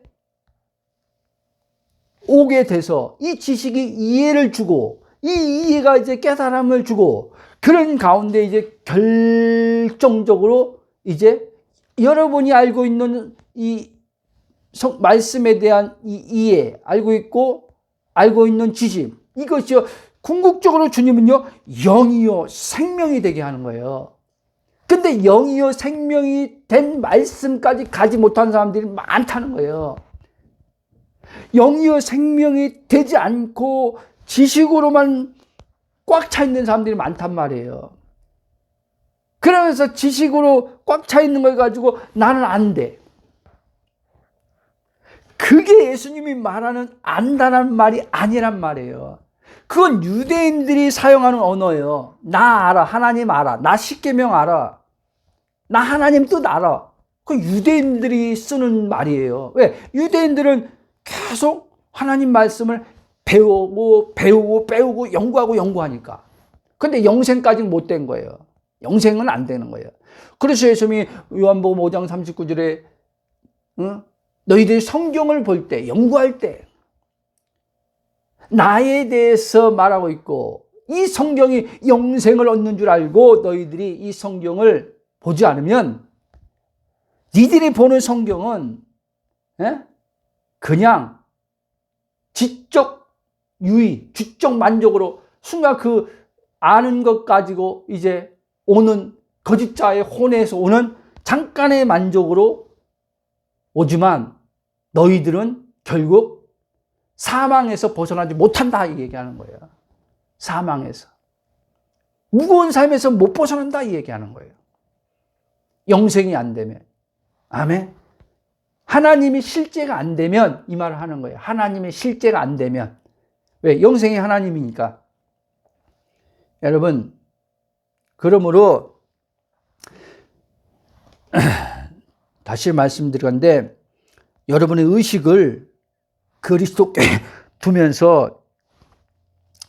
오게 돼서 이 지식이 이해를 주고, 이 이해가 이제 깨달음을 주고, 그런 가운데 이제 결정적으로 이제 여러분이 알고 있는 이 말씀에 대한 이 이해, 알고 있는 지식, 이것이요, 궁극적으로 주님은요, 영이요 생명이 되게 하는 거예요. 근데 영이요 생명이 된 말씀까지 가지 못한 사람들이 많다는 거예요. 영이요 생명이 되지 않고 지식으로만 꽉 차 있는 사람들이 많단 말이에요. 그러면서 지식으로 꽉 차 있는 걸 가지고 나는 안 돼. 그게 예수님이 말하는 안다는 말이 아니란 말이에요. 그건 유대인들이 사용하는 언어예요. 나 알아, 하나님 알아, 나 십계명 알아, 나 하나님 뜻 알아. 그 유대인들이 쓰는 말이에요. 왜? 유대인들은 계속 하나님 말씀을 배우고 연구하니까. 근데 영생까지는 못 된 거예요. 영생은 안 되는 거예요. 그래서 예수님이 요한복음 5장 39절에 너희들이 성경을 볼 때, 연구할 때 나에 대해서 말하고 있고, 이 성경이 영생을 얻는 줄 알고 너희들이 이 성경을 보지 않으면 니들이 보는 성경은 그냥 지적 유의, 지적 만족으로 순간 그 아는 것 가지고 이제 오는 거짓자의 혼에서 오는 잠깐의 만족으로 오지만 너희들은 결국 사망에서 벗어나지 못한다 이 얘기하는 거예요. 사망에서. 무거운 삶에서 못 벗어난다 이 얘기하는 거예요. 영생이 안 되면. 아멘. 하나님이 실제가 안 되면 이 말을 하는 거예요. 하나님의 실제가 안 되면. 왜? 영생이 하나님이니까. 여러분, 그러므로 다시 말씀드리건데 여러분의 의식을 그리스도께 두면서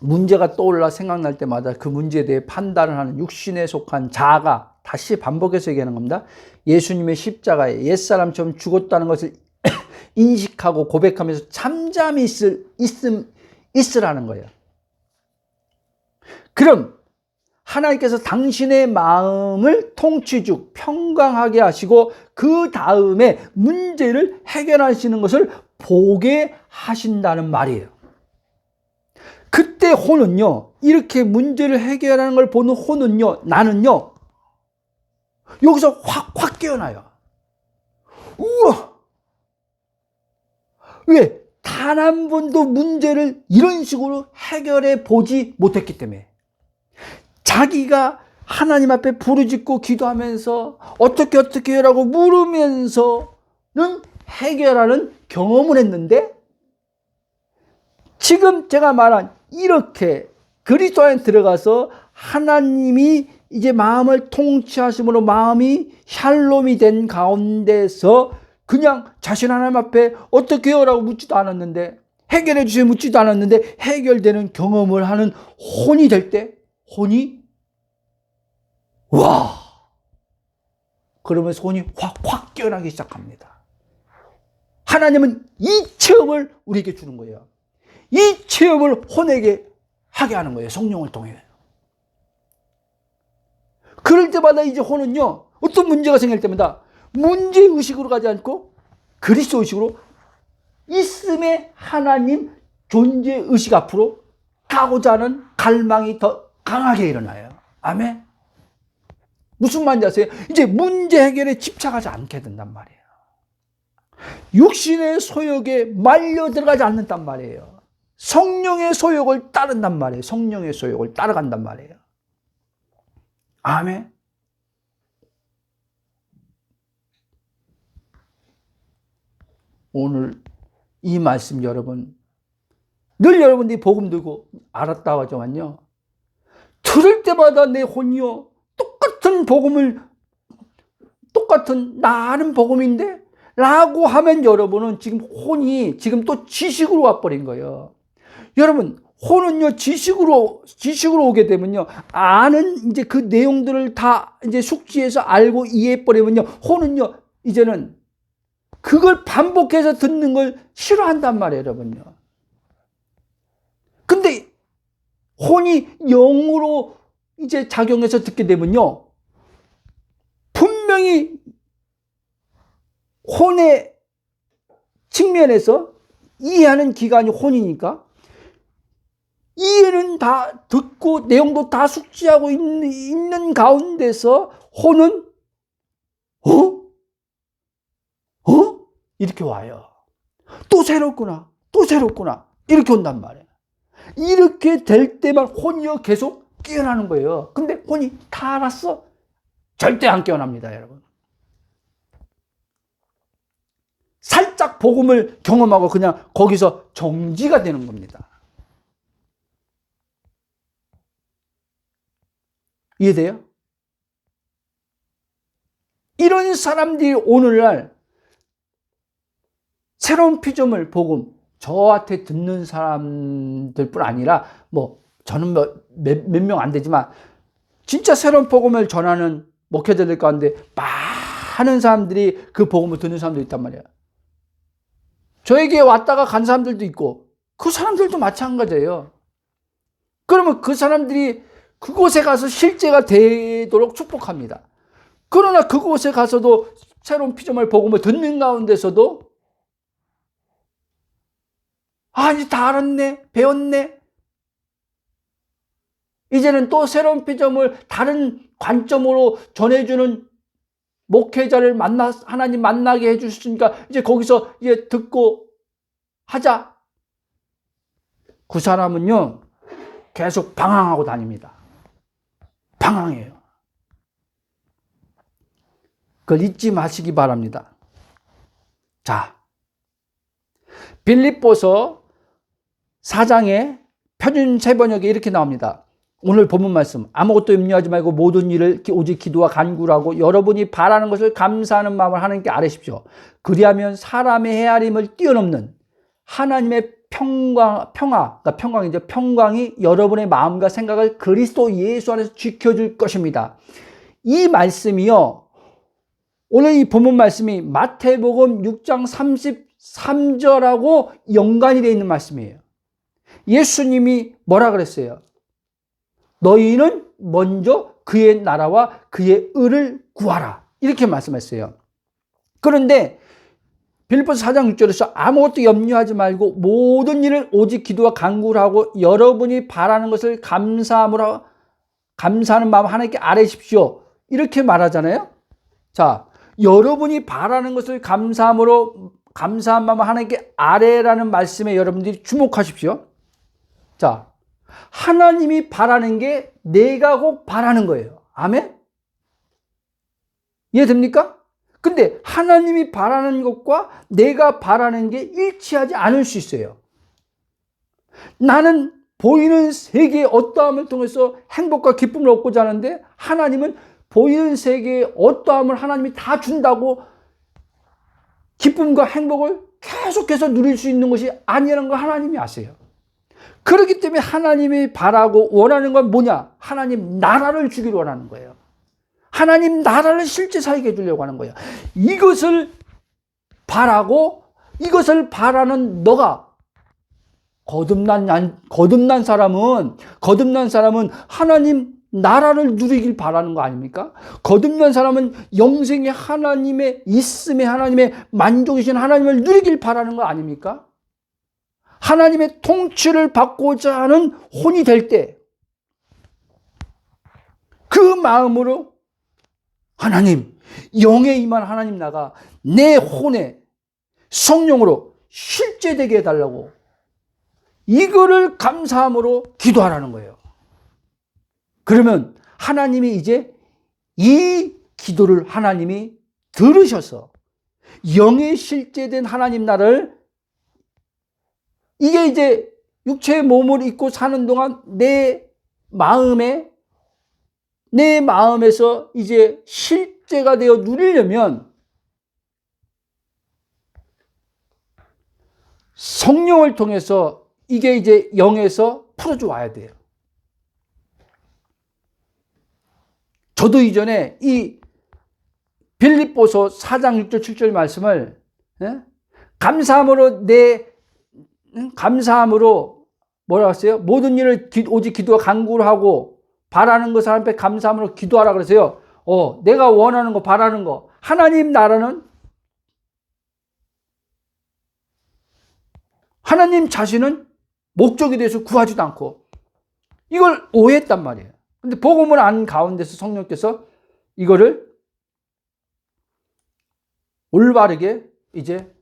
문제가 떠올라 생각날 때마다 그 문제에 대해 판단을 하는 육신에 속한 자아가, 다시 반복해서 얘기하는 겁니다. 예수님의 십자가에 옛사람처럼 죽었다는 것을 인식하고 고백하면서 잠잠히 있으라는 거예요. 그럼 하나님께서 당신의 마음을 통치죽 평강하게 하시고 그 다음에 문제를 해결하시는 것을 보게 하신다는 말이에요. 그때 혼은요, 이렇게 문제를 해결하는 걸 보는 혼은요, 나는요, 여기서 확 깨어나요. 우와! 왜? 단 한 번도 문제를 이런 식으로 해결해 보지 못했기 때문에. 자기가 하나님 앞에 부르짖고 기도하면서 어떻게 해라고 물으면서는 해결하는 경험을 했는데, 지금 제가 말한 이렇게 그리스도 안에 들어가서 하나님이 이제 마음을 통치하심으로 마음이 샬롬이 된 가운데서 그냥 자신 하나님 앞에 어떻게 해요라고 묻지도 않았는데, 해결해 주세요 묻지도 않았는데 해결되는 경험을 하는 혼이 될 때, 혼이 와! 그러면서 혼이 확 깨어나기 시작합니다. 하나님은 이 체험을 우리에게 주는 거예요. 이 체험을 혼에게 하게 하는 거예요. 성령을 통해. 그럴 때마다 이제 혼은요, 어떤 문제가 생길 때마다 문제의식으로 가지 않고 그리스도 의식으로 있음의 하나님 존재의식 앞으로 가고자 하는 갈망이 더 강하게 일어나요. 아멘. 무슨 말인지 아세요? 이제 문제 해결에 집착하지 않게 된단 말이에요. 육신의 소욕에 말려 들어가지 않는단 말이에요. 성령의 소욕을 따른단 말이에요. 성령의 소욕을 따라간단 말이에요. 아멘. 오늘 이 말씀 여러분, 늘 여러분들이 복음 들고 알았다고 하지만요, 들을 때마다 내 혼이요, 똑같은 복음을, 똑같은 나는 복음인데? 라고 하면 여러분은 지금 혼이 지금 또 지식으로 와버린 거예요. 여러분, 혼은요, 지식으로 오게 되면요, 아는 이제 그 내용들을 다 이제 숙지해서 알고 이해해버리면요, 혼은요, 이제는 그걸 반복해서 듣는 걸 싫어한단 말이에요, 여러분요. 근데 혼이 영으로 이제 작용해서 듣게 되면요, 분명히 혼의 측면에서 이해하는 기관이 혼이니까 이해는 다 듣고 내용도 다 숙지하고 있는 가운데서 혼은 이렇게 와요. 또 새롭구나 이렇게 온단 말이에요. 이렇게 될 때만 혼이요 계속 깨어나는 거예요. 근데 혼이 다 알았어? 절대 안 깨어납니다, 여러분. 살짝 복음을 경험하고 그냥 거기서 정지가 되는 겁니다. 이해돼요? 이런 사람들이 오늘날 새로운 피조물 복음, 저한테 듣는 사람들뿐 아니라 저는 몇 명 안 되지만 진짜 새로운 복음을 전하는 목회자들 가운데 많은 사람들이 그 복음을 듣는 사람도 있단 말이에요. 저에게 왔다가 간 사람들도 있고, 그 사람들도 마찬가지예요. 그러면 그 사람들이 그곳에 가서 실제가 되도록 축복합니다. 그러나 그곳에 가서도 새로운 피조물 복음을 듣는 가운데서도 이제 다 알았네, 배웠네. 이제는 또 새로운 피조물 다른 관점으로 전해주는 목회자를 하나님 만나게 해주시니까 이제 거기서 이제 듣고 하자. 그 사람은요, 계속 방황하고 다닙니다. 방황해요. 그걸 잊지 마시기 바랍니다. 자, 빌립보서 4장에 표준 세번역에 이렇게 나옵니다. 오늘 본문 말씀, 아무것도 염려하지 말고 모든 일을 오직 기도와 간구로 하고 여러분이 바라는 것을 감사하는 마음을 하나님께 아뢰십시오. 그리하면 사람의 헤아림을 뛰어넘는 하나님의 그러니까 평강이죠. 평강이 여러분의 마음과 생각을 그리스도 예수 안에서 지켜줄 것입니다. 이 말씀이요, 오늘 이 본문 말씀이 마태복음 6장 33절하고 연관이 되어 있는 말씀이에요. 예수님이 뭐라 그랬어요? 너희는 먼저 그의 나라와 그의 의를 구하라. 이렇게 말씀했어요. 그런데 빌립보서 4장 6절에서 아무것도 염려하지 말고 모든 일을 오직 기도와 간구를 하고 여러분이 바라는 것을 감사하는 마음 하나님께 아뢰십시오. 이렇게 말하잖아요. 자, 여러분이 바라는 것을 감사한 마음 하나님께 아뢰라는 말씀에 여러분들이 주목하십시오. 자, 하나님이 바라는 게 내가 꼭 바라는 거예요. 아멘? 이해됩니까? 근데 하나님이 바라는 것과 내가 바라는 게 일치하지 않을 수 있어요. 나는 보이는 세계의 어떠함을 통해서 행복과 기쁨을 얻고자 하는데 하나님은 보이는 세계의 어떠함을 하나님이 다 준다고 기쁨과 행복을 계속해서 누릴 수 있는 것이 아니라는 걸 하나님이 아세요. 그렇기 때문에 하나님이 바라고 원하는 건 뭐냐? 하나님 나라를 주기를 원하는 거예요. 하나님 나라를 실제 살게 해주려고 하는 거예요. 이것을 바라고 이것을 바라는 너가 거듭난 사람은 하나님 나라를 누리길 바라는 거 아닙니까? 거듭난 사람은 영생의 하나님의 있음에 하나님의 만족이신 하나님을 누리길 바라는 거 아닙니까? 하나님의 통치를 받고자 하는 혼이 될 때 그 마음으로 하나님, 영에 임한 하나님 나가 내 혼에 성령으로 실제되게 해달라고 이거를 감사함으로 기도하라는 거예요. 그러면 하나님이 이제 이 기도를 하나님이 들으셔서 영에 실제된 하나님 나를 이게 이제 육체의 몸을 입고 사는 동안 내 마음에서 이제 실제가 되어 누리려면 성령을 통해서 이게 이제 영에서 풀어져 와야 돼요. 저도 이전에 이 빌립보서 4장 6절 7절 말씀을 감사함으로 뭐라고 했어요? 모든 일을 오직 기도와 간구를 하고 바라는 거 사람 앞에 감사함으로 기도하라 그러세요. 내가 원하는 거 바라는 거 하나님 나라는 하나님 자신은 목적에 대해서 구하지도 않고 이걸 오해했단 말이에요. 근데 복음을 안 가운데서 성령께서 이거를 올바르게 이제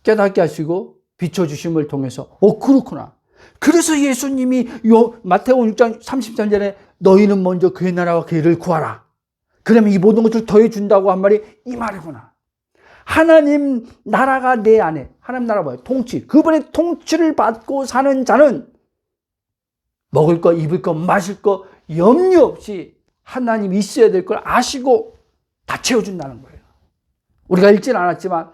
깨닫게 하시고 비춰주심을 통해서 그렇구나. 그래서 예수님이 마태복음 6장 33절에 너희는 먼저 그의 나라와 그의 의를 구하라. 그러면 이 모든 것을 더해준다고 한 말이 이 말이구나. 하나님 나라가 내 안에 하나님 나라 뭐예요? 통치. 그분의 통치를 받고 사는 자는 먹을 거, 입을 거, 마실 거 염려 없이 하나님이 있어야 될 걸 아시고 다 채워준다는 거예요. 우리가 읽지는 않았지만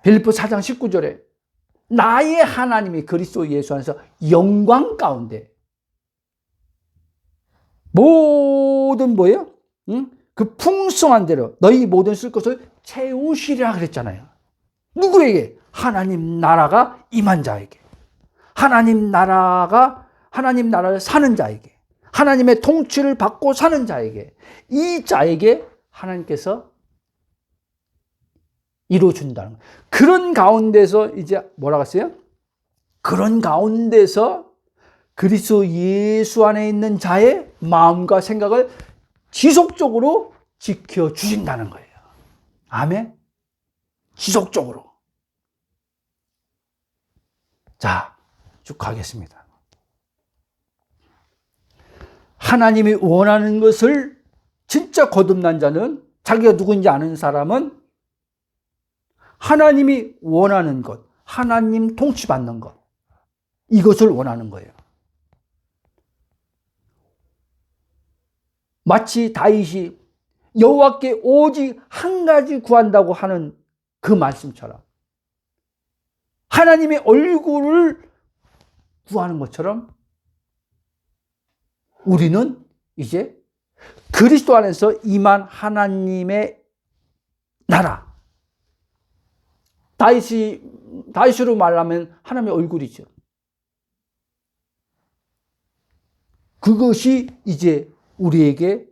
빌립보 4장 19절에 나의 하나님이 그리스도 예수 안에서 영광 가운데 모든 뭐예요? 그 풍성한 대로 너희 모든 쓸 것을 채우시리라 그랬잖아요. 누구에게? 하나님 나라가 임한 자에게. 하나님 나라를 사는 자에게. 하나님의 통치를 받고 사는 자에게. 이 자에게 하나님께서 이루어준다는 거예요. 그런 가운데서 이제 뭐라고 했어요? 그런 가운데서 그리스도 예수 안에 있는 자의 마음과 생각을 지속적으로 지켜주신다는 거예요. 아멘? 지속적으로. 자, 쭉 가겠습니다. 하나님이 원하는 것을 진짜 거듭난 자는, 자기가 누구인지 아는 사람은 하나님이 원하는 것, 하나님 통치받는 것, 이것을 원하는 거예요. 마치 다윗이 여호와께 오직 한 가지 구한다고 하는 그 말씀처럼 하나님의 얼굴을 구하는 것처럼 우리는 이제 그리스도 안에서 임한 하나님의 나라, 다윗으로 말하면 하나님의 얼굴이죠. 그것이 이제 우리에게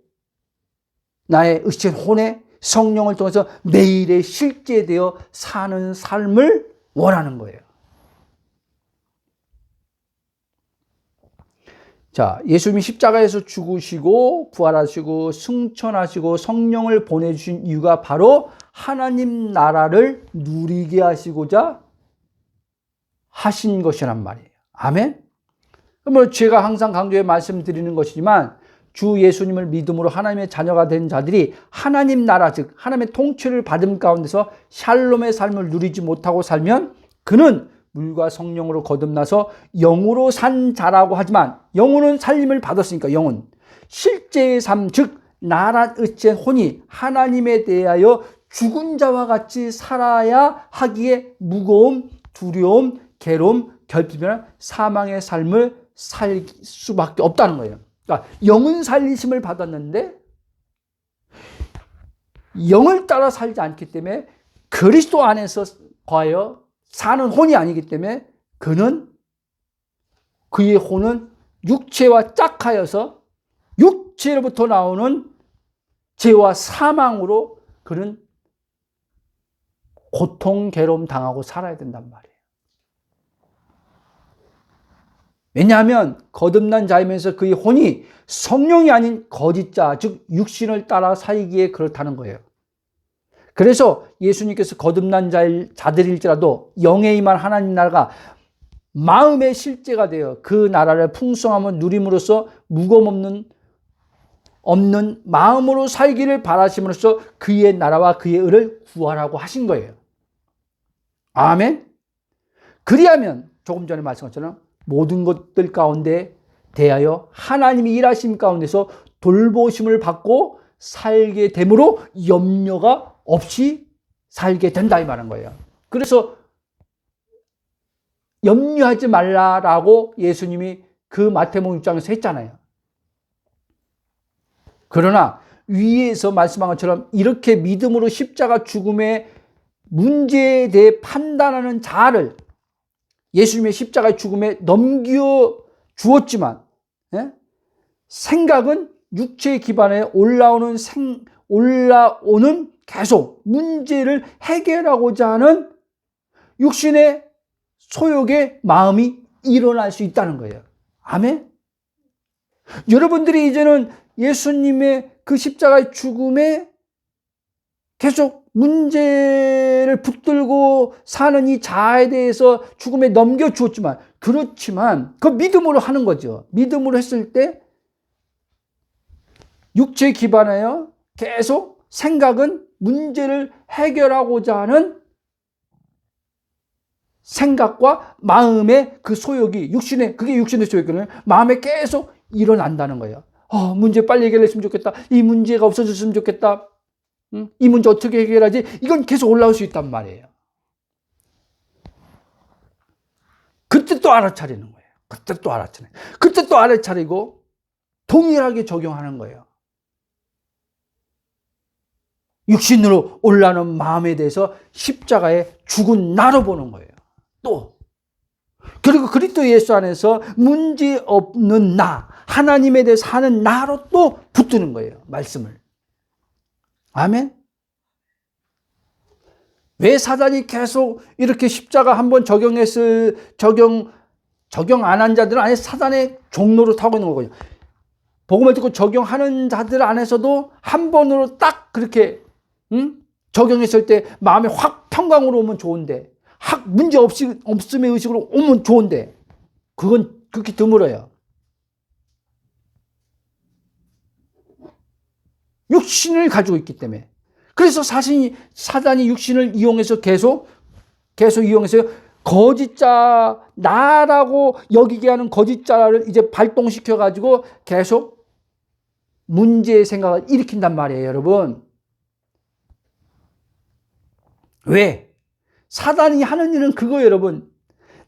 나의 의식의 혼의 성령을 통해서 매일의 실제되어 사는 삶을 원하는 거예요. 자, 예수님이 십자가에서 죽으시고 부활하시고 승천하시고 성령을 보내주신 이유가 바로 하나님 나라를 누리게 하시고자 하신 것이란 말이에요. 아멘? 그러면 제가 항상 강조해 말씀드리는 것이지만 주 예수님을 믿음으로 하나님의 자녀가 된 자들이 하나님 나라, 즉 하나님의 통치를 받은 가운데서 샬롬의 삶을 누리지 못하고 살면 그는 물과 성령으로 거듭나서 영으로 산 자라고 하지만 영혼은 살림을 받았으니까 영혼, 실제의 삶, 즉 나란 의체의 혼이 하나님에 대하여 죽은 자와 같이 살아야 하기에 무거움, 두려움, 괴로움, 결핍이나 사망의 삶을 살 수밖에 없다는 거예요. 그러니까 영은 살리심을 받았는데 영을 따라 살지 않기 때문에 그리스도 안에서 거하여 사는 혼이 아니기 때문에 그의 혼은 육체와 짝하여서 육체로부터 나오는 죄와 사망으로 그는 고통, 괴로움 당하고 살아야 된단 말이에요. 왜냐하면 거듭난 자이면서 그의 혼이 성령이 아닌 거짓자, 즉 육신을 따라 살기에 그렇다는 거예요. 그래서 예수님께서 거듭난 자들일지라도 영에 임한 하나님 나라가 마음의 실제가 되어 그 나라를 풍성함을 누림으로써 무거움 없는 마음으로 살기를 바라심으로써 그의 나라와 그의 의를 구하라고 하신 거예요. 아멘. 그리하면 조금 전에 말씀한 것처럼 모든 것들 가운데 대하여 하나님이 일하심 가운데서 돌보심을 받고 살게 되므로 염려가 없이 살게 된다 이 말인 거예요. 그래서 염려하지 말라라고 예수님이 그 마태복음 6장에서 했잖아요. 그러나 위에서 말씀한 것처럼 이렇게 믿음으로 십자가 죽음의 문제에 대해 판단하는 자를 예수님의 십자가의 죽음에 넘겨 주었지만 생각은 육체의 기반에 올라오는 계속 문제를 해결하고자 하는 육신의 소욕의 마음이 일어날 수 있다는 거예요. 아멘? 여러분들이 이제는 예수님의 그 십자가의 죽음에 계속 문제를 붙들고 사는 이 자에 대해서 죽음에 넘겨주었지만, 그렇지만 그 믿음으로 하는 거죠. 믿음으로 했을 때 육체에 기반하여 계속 생각은 문제를 해결하고자 하는 생각과 마음의 그 소욕이 그게 육신의 소욕이거든요. 마음에 계속 일어난다는 거예요. 문제 빨리 해결했으면 좋겠다. 이 문제가 없어졌으면 좋겠다. 이 문제 어떻게 해결하지? 이건 계속 올라올 수 있단 말이에요. 그때 또 알아차리는 거예요. 그때 또 알아차리고 동일하게 적용하는 거예요. 육신으로 올라오는 마음에 대해서 십자가의 죽은 나로 보는 거예요. 또 그리고 그리스도 예수 안에서 문제 없는 나, 하나님에 대해서 사는 나로 또 붙드는 거예요. 말씀을. 아멘. 왜 사단이 계속 이렇게 십자가 한번 적용 안 한 자들 안에 사단의 종로로 타고 있는 거거든요. 복음을 듣고 적용하는 자들 안에서도 한 번으로 딱 그렇게 적용했을 때 마음이 확 평강으로 오면 좋은데, 확 문제 없음의 의식으로 오면 좋은데, 그건 극히 드물어요. 육신을 가지고 있기 때문에. 그래서 사단이 육신을 이용해서 계속 이용해서 거짓자, 나라고 여기게 하는 거짓자를 이제 발동시켜가지고 계속 문제의 생각을 일으킨단 말이에요, 여러분. 왜? 사단이 하는 일은 그거예요, 여러분.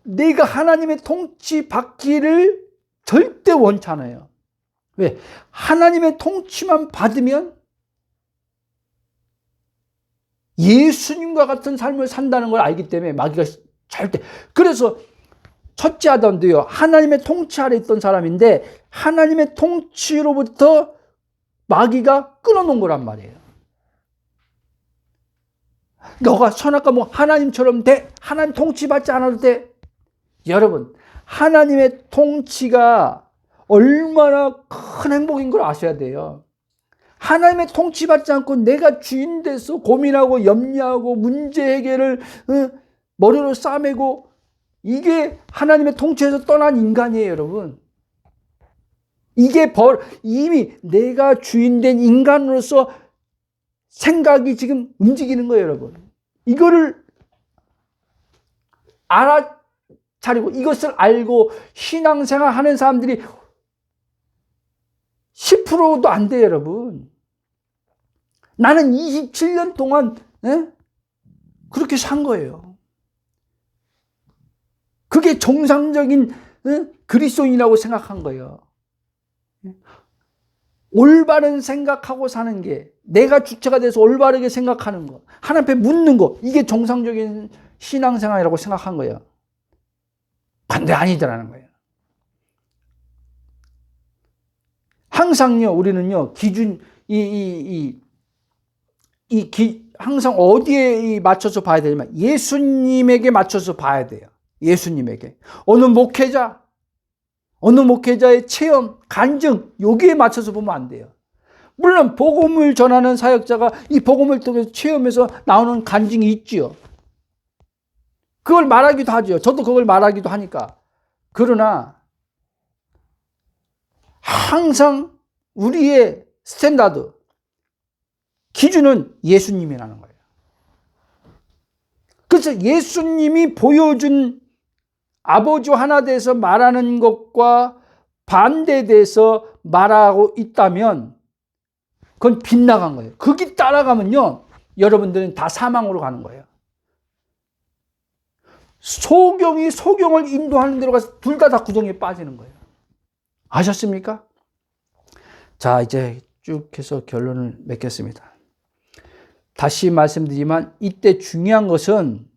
내가 하나님의 통치 받기를 절대 원치 않아요. 왜? 하나님의 통치만 받으면 예수님과 같은 삶을 산다는 걸 알기 때문에 마귀가 절대. 그래서 첫째 아담도요, 하나님의 통치 아래 있던 사람인데 하나님의 통치로부터 마귀가 끊어놓은 거란 말이에요. 너가 선악과 뭐 하나님처럼 돼? 하나님 통치 받지 않아도 돼? 여러분, 하나님의 통치가 얼마나 큰 행복인 걸 아셔야 돼요. 하나님의 통치 받지 않고 내가 주인 돼서 고민하고 염려하고 문제 해결을 머리로 싸매고, 이게 하나님의 통치에서 떠난 인간이에요, 여러분. 이게 이미 내가 주인된 인간으로서 생각이 지금 움직이는 거예요, 여러분. 이거를 알아차리고 이것을 알고 신앙생활 하는 사람들이 10%도 안 돼요, 여러분. 나는 27년 동안 그렇게 산 거예요. 그게 정상적인 그리스도인이라고 생각한 거예요. 올바른 생각하고 사는 게, 내가 주체가 돼서 올바르게 생각하는 거, 하나님 앞에 묻는 거, 이게 정상적인 신앙생활이라고 생각한 거예요. 반대 아니더라는 거예요. 항상요, 우리는요, 항상 어디에 맞춰서 봐야 되냐면 예수님에게 맞춰서 봐야 돼요. 예수님에게. 어느 목회자의 체험, 간증, 여기에 맞춰서 보면 안 돼요. 물론 복음을 전하는 사역자가 이 복음을 통해서 체험해서 나오는 간증이 있지요. 그걸 말하기도 하죠. 저도 그걸 말하기도 하니까. 그러나 항상 우리의 스탠다드, 기준은 예수님이라는 거예요. 그래서 예수님이 보여준 아버지와 하나 돼서 말하는 것과 반대돼서 말하고 있다면 그건 빗나간 거예요. 거기 따라가면요, 여러분들은 다 사망으로 가는 거예요. 소경이 소경을 인도하는 대로 가서 둘 다 구덩이에 빠지는 거예요. 아셨습니까? 자, 이제 쭉 해서 결론을 맺겠습니다. 다시 말씀드리지만 이때 중요한 것은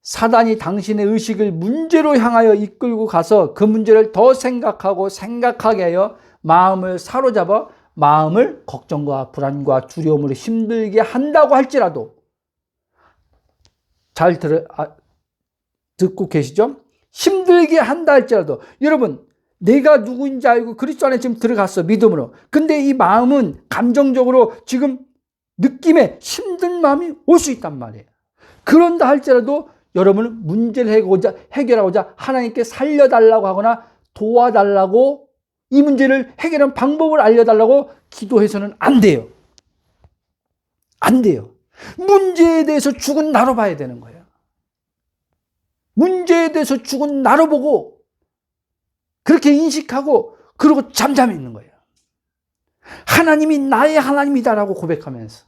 사단이 당신의 의식을 문제로 향하여 이끌고 가서 그 문제를 더 생각하게 하여 마음을 사로잡아 마음을 걱정과 불안과 두려움으로 힘들게 한다고 할지라도, 잘 듣고 계시죠? 힘들게 한다 할지라도, 여러분, 내가 누구인지 알고 그리스도 안에 지금 들어갔어, 믿음으로. 근데 이 마음은 감정적으로 지금 느낌에 힘든 마음이 올 수 있단 말이에요. 그런다 할지라도 여러분은 문제를 해결하고자 하나님께 살려달라고 하거나 도와달라고, 이 문제를 해결하는 방법을 알려달라고 기도해서는 안 돼요. 안 돼요. 문제에 대해서 죽은 나로 봐야 되는 거예요. 문제에 대해서 죽은 나로 보고 그렇게 인식하고, 그러고 잠잠히 있는 거예요. 하나님이 나의 하나님이다라고 고백하면서,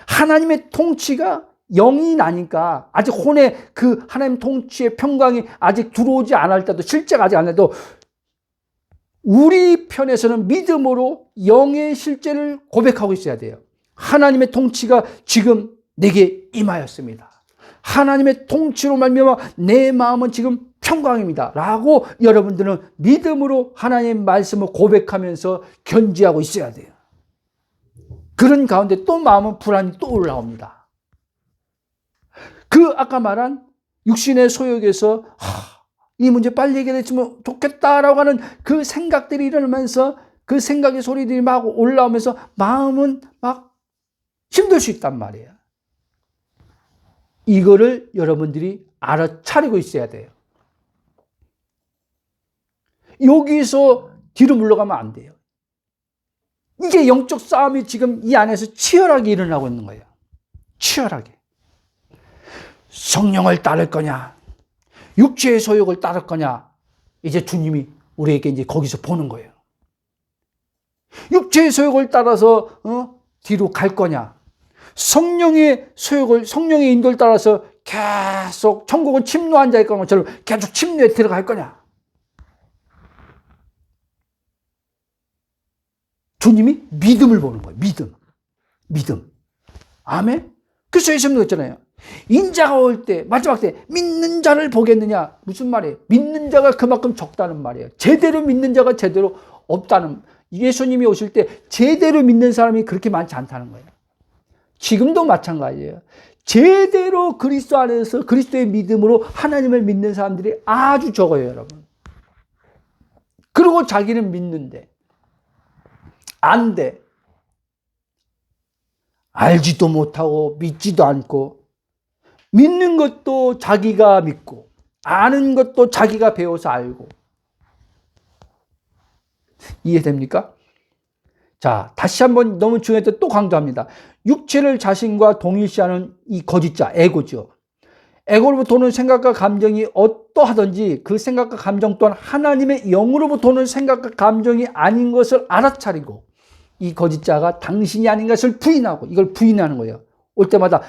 하나님의 통치가 영이 나니까, 아직 혼의 그 하나님 통치의 평강이 아직 들어오지 않을 때도, 실제가 아직 안 해도 우리 편에서는 믿음으로 영의 실제를 고백하고 있어야 돼요. 하나님의 통치가 지금 내게 임하였습니다. 하나님의 통치로 말미암아 내 마음은 지금 평강입니다 라고 여러분들은 믿음으로 하나님의 말씀을 고백하면서 견지하고 있어야 돼요. 그런 가운데 또 마음은 불안이 또 올라옵니다. 그 아까 말한 육신의 소욕에서 이 문제 빨리 해결했으면 좋겠다라고 하는 그 생각들이 일어나면서 그 생각의 소리들이 막 올라오면서 마음은 막 힘들 수 있단 말이에요. 이거를 여러분들이 알아차리고 있어야 돼요. 여기서 뒤로 물러가면 안 돼요. 이게 영적 싸움이 지금 이 안에서 치열하게 일어나고 있는 거예요. 치열하게. 성령을 따를 거냐, 육체의 소욕을 따를 거냐, 이제 주님이 우리에게 이제 거기서 보는 거예요. 육체의 소욕을 따라서 뒤로 갈 거냐, 성령의 소욕을, 성령의 인도를 따라서 계속 천국은 침노한 자의 것처럼 계속 침노에 들어갈 거냐. 주님이 믿음을 보는 거예요. 믿음. 아멘. 그래서 예수님도 했잖아요. 인자가 올 때, 마지막 때 믿는 자를 보겠느냐. 무슨 말이에요? 믿는 자가 그만큼 적다는 말이에요. 제대로 믿는 자가 제대로 없다는. 예수님이 오실 때 제대로 믿는 사람이 그렇게 많지 않다는 거예요. 지금도 마찬가지예요. 제대로 그리스도 안에서 그리스도의 믿음으로 하나님을 믿는 사람들이 아주 적어요, 여러분. 그리고 자기는 믿는데 안 돼. 알지도 못하고 믿지도 않고, 믿는 것도 자기가 믿고 아는 것도 자기가 배워서 알고. 이해됩니까? 자, 다시 한번 너무 중요할 때 또 강조합니다. 육체를 자신과 동일시하는 이 거짓자, 에고죠. 에고로부터 오는 생각과 감정이 어떠하든지 그 생각과 감정 또한 하나님의 영으로부터 오는 생각과 감정이 아닌 것을 알아차리고, 이 거짓자가 당신이 아닌 것을 부인하고, 이걸 부인하는 거예요. 올 때마다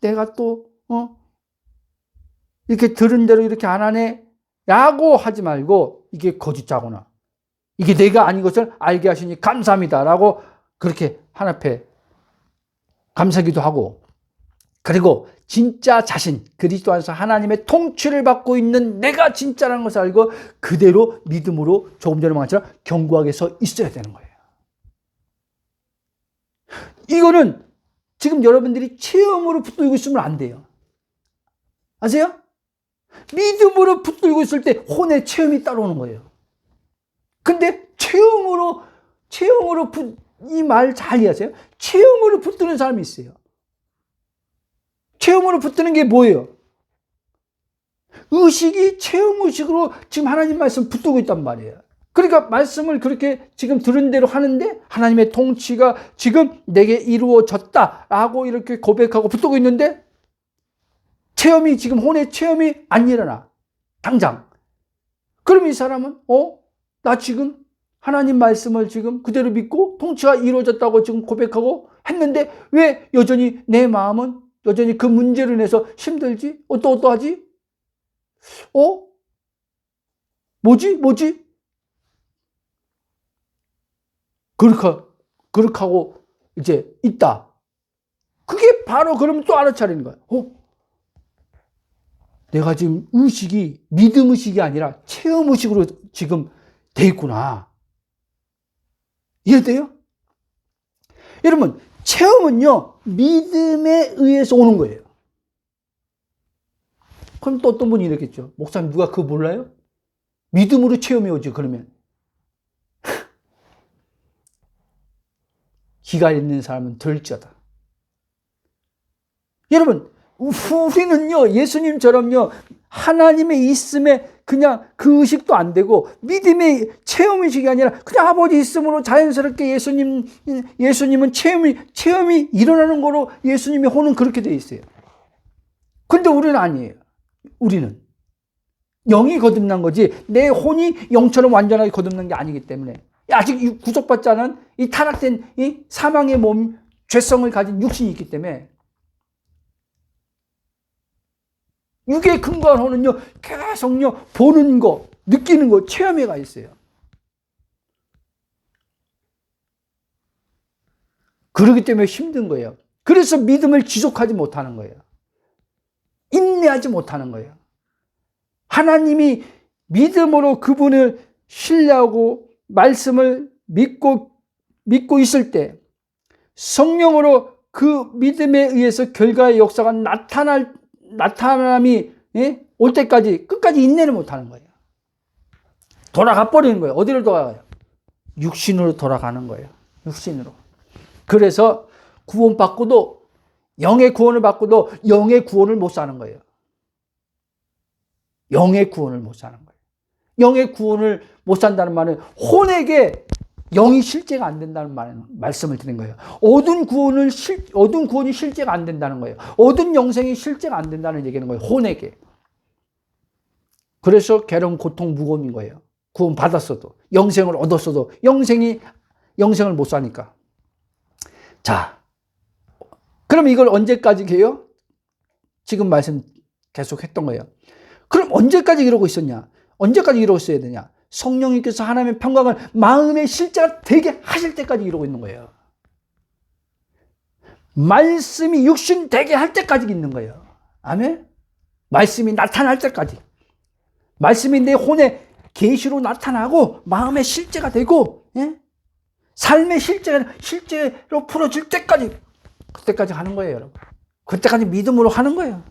내가 또 이렇게 들은 대로 이렇게 안 하네 라고 하지 말고, 이게 거짓자구나, 이게 내가 아닌 것을 알게 하시니 감사합니다 라고 그렇게 하나님 앞에 감사기도 하고, 그리고 진짜 자신, 그리스도 안에서 하나님의 통치를 받고 있는 내가 진짜라는 것을 알고 그대로 믿음으로 조금 전에 말한 것처럼 견고하게 서 있어야 되는 거예요. 이거는 지금 여러분들이 체험으로 붙들고 있으면 안 돼요. 아세요? 믿음으로 붙들고 있을 때 혼의 체험이 따라오는 거예요. 근데 체험으로 이 말 잘 이해하세요? 체험으로 붙드는 사람이 있어요. 체험으로 붙드는 게 뭐예요? 의식이 체험 의식으로 지금 하나님 말씀 붙들고 있단 말이에요. 그러니까 말씀을 그렇게 지금 들은 대로 하는데 하나님의 통치가 지금 내게 이루어졌다라고 이렇게 고백하고 붙들고 있는데, 체험이 지금 혼의 체험이 안 일어나. 당장. 그럼 이 사람은 나 지금 하나님 말씀을 지금 그대로 믿고 통치가 이루어졌다고 지금 고백하고 했는데 왜 여전히 내 마음은 여전히 그 문제로 인해서 힘들지? 어떠하지? 뭐지? 그렇게 하고 이제 있다. 그게 바로 그러면 또 알아차리는 거야. 내가 지금 의식이 믿음 의식이 아니라 체험 의식으로 지금 돼 있구나. 이해돼요? 여러분, 체험은요, 믿음에 의해서 오는 거예요. 그럼 또 어떤 분이 이랬겠죠. 목사님, 누가 그거 몰라요? 믿음으로 체험이 오지, 그러면. 기가 있는 사람은 들을지어다. 여러분, 우리는요, 예수님처럼요, 하나님의 있음에 그냥 그 의식도 안 되고 믿음의 체험 의식이 아니라 그냥 아버지 있음으로 자연스럽게 예수님은 체험이 일어나는 거로 예수님의 혼은 그렇게 돼 있어요. 근데 우리는 아니에요. 우리는 영이 거듭난 거지 내 혼이 영처럼 완전하게 거듭난 게 아니기 때문에, 아직 구속받지 않은 이 타락된 이 사망의 몸, 죄성을 가진 육신이 있기 때문에, 육에 근거한 혼은요, 계속요, 보는 거, 느끼는 거, 체험에 가 있어요. 그렇기 때문에 힘든 거예요. 그래서 믿음을 지속하지 못하는 거예요. 인내하지 못하는 거예요. 하나님이 믿음으로 그분을 신뢰하고 말씀을 믿고 있을 때 성령으로 그 믿음에 의해서 결과의 역사가 나타남이 올 때까지 끝까지 인내를 못하는 거예요. 돌아가 버리는 거예요. 어디로 돌아가요? 육신으로 돌아가는 거예요. 육신으로. 그래서 구원받고도 영의 구원을 받고도 영의 구원을 못 사는 거예요. 영의 구원을 못 사는 거예요. 영의 구원을 못 산다는 말은 혼에게 영이 실제가 안 된다는 말씀을 드린 거예요. 어두운 구원이 실제가 안 된다는 거예요. 어두운 영생이 실제가 안 된다는 얘기는 거예요. 혼에게. 그래서 괴로움, 고통, 무거움인 거예요. 구원 받았어도, 영생을 얻었어도 영생을 못 사니까. 자, 그럼 이걸 언제까지 해요? 지금 말씀 계속 했던 거예요. 그럼 언제까지 이러고 있었냐? 언제까지 이러고 있어야 되냐? 성령님께서 하나님의 평강을 마음의 실제가 되게 하실 때까지 이러고 있는 거예요. 말씀이 육신 되게 할 때까지 있는 거예요. 아멘? 말씀이 나타날 때까지. 말씀이 내 혼에 계시로 나타나고 마음의 실제가 되고, 예? 삶의 실제로 풀어질 때까지, 그때까지 하는 거예요, 여러분. 그때까지 믿음으로 하는 거예요.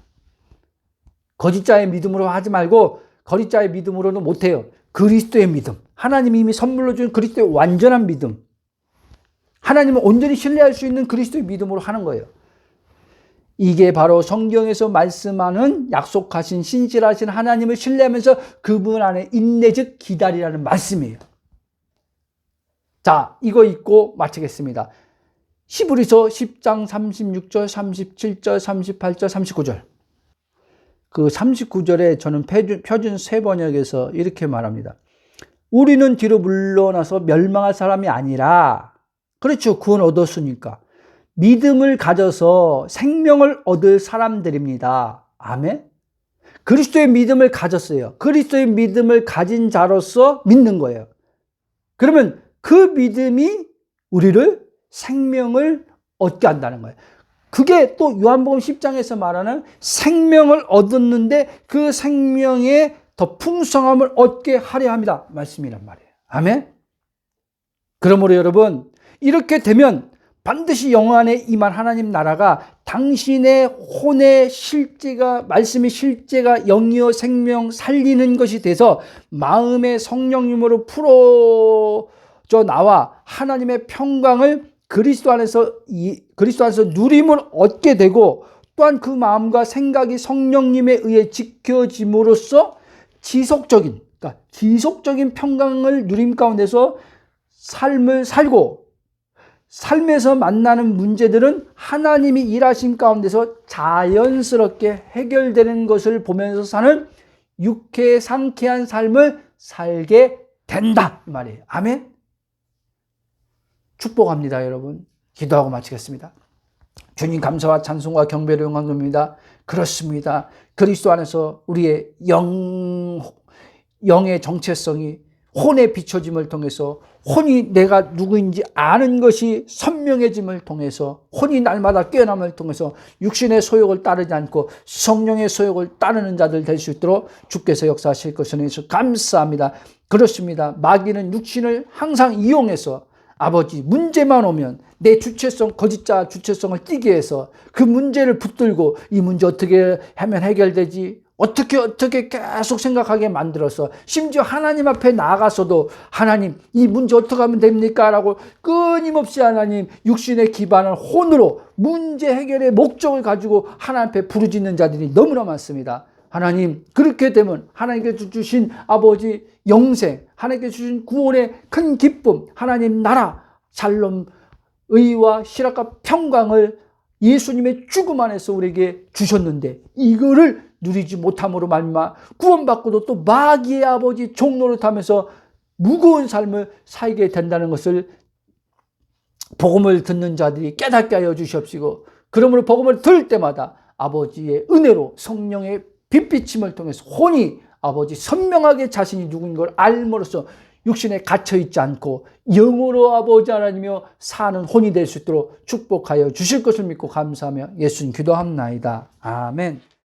거짓자의 믿음으로 하지 말고 거짓자의 믿음으로는 못해요. 그리스도의 믿음, 하나님이 이미 선물로 준 그리스도의 완전한 믿음, 하나님을 온전히 신뢰할 수 있는 그리스도의 믿음으로 하는 거예요. 이게 바로 성경에서 말씀하는 약속하신 신실하신 하나님을 신뢰하면서 그분 안에 인내즉 기다리라는 말씀이에요. 자, 이거 읽고 마치겠습니다. 히브리서 10장 36절, 37절, 38절, 39절. 그 39절에 저는 표준 새번역에서 이렇게 말합니다. 우리는 뒤로 물러나서 멸망할 사람이 아니라, 그렇죠, 구원 얻었으니까 믿음을 가져서 생명을 얻을 사람들입니다. 아멘. 그리스도의 믿음을 가졌어요. 그리스도의 믿음을 가진 자로서 믿는 거예요. 그러면 그 믿음이 우리를 생명을 얻게 한다는 거예요. 그게 또 요한복음 10장에서 말하는 생명을 얻었는데 그 생명의 더 풍성함을 얻게 하려 합니다. 말씀이란 말이에요. 아멘. 그러므로 여러분, 이렇게 되면 반드시 영안에 임한 하나님 나라가 당신의 혼의 실제가, 말씀의 실제가 영이요 생명 살리는 것이 돼서 마음의 성령님으로 풀어져 나와 하나님의 평강을 그리스도 안에서 누림을 얻게 되고, 또한 그 마음과 생각이 성령님에 의해 지켜짐으로써 지속적인 평강을 누림 가운데서 삶을 살고, 삶에서 만나는 문제들은 하나님이 일하신 가운데서 자연스럽게 해결되는 것을 보면서 사는 유쾌 상쾌한 삶을 살게 된다, 이 말이에요. 아멘. 축복합니다, 여러분. 기도하고 마치겠습니다. 주님, 감사와 찬송과 경배로 영광 돌립니다. 그렇습니다. 그리스도 안에서 우리의 영의 정체성이 혼에 비춰짐을 통해서, 혼이 내가 누구인지 아는 것이 선명해짐을 통해서, 혼이 날마다 깨어남을 통해서 육신의 소욕을 따르지 않고 성령의 소욕을 따르는 자들 될 수 있도록 주께서 역사하실 것을 감사합니다. 그렇습니다. 마귀는 육신을 항상 이용해서 아버지, 문제만 오면 내 거짓자 주체성을 띠게 해서 그 문제를 붙들고 이 문제 어떻게 하면 해결되지? 어떻게 계속 생각하게 만들어서, 심지어 하나님 앞에 나아가서도 하나님, 이 문제 어떻게 하면 됩니까? 라고 끊임없이 하나님, 육신의 기반을 혼으로 문제 해결의 목적을 가지고 하나님 앞에 부르짖는 자들이 너무나 많습니다. 하나님, 그렇게 되면 하나님께서 주신 아버지 영생, 하나님께서 주신 구원의 큰 기쁨, 하나님 나라, 샬롬, 의와 실학과 평강을 예수님의 죽음 안에서 우리에게 주셨는데, 이거를 누리지 못함으로 말미암아 구원받고도 또 마귀의 아버지 종노릇하면서 무거운 삶을 살게 된다는 것을 복음을 듣는 자들이 깨닫게 하여 주시옵시고, 그러므로 복음을 들을 때마다 아버지의 은혜로 성령의 빛비침을 통해서 혼이 아버지 선명하게 자신이 누구인 걸 알므로써 육신에 갇혀 있지 않고 영으로 아버지 하나님이여 사는 혼이 될 수 있도록 축복하여 주실 것을 믿고 감사하며 예수님 기도합나이다. 아멘.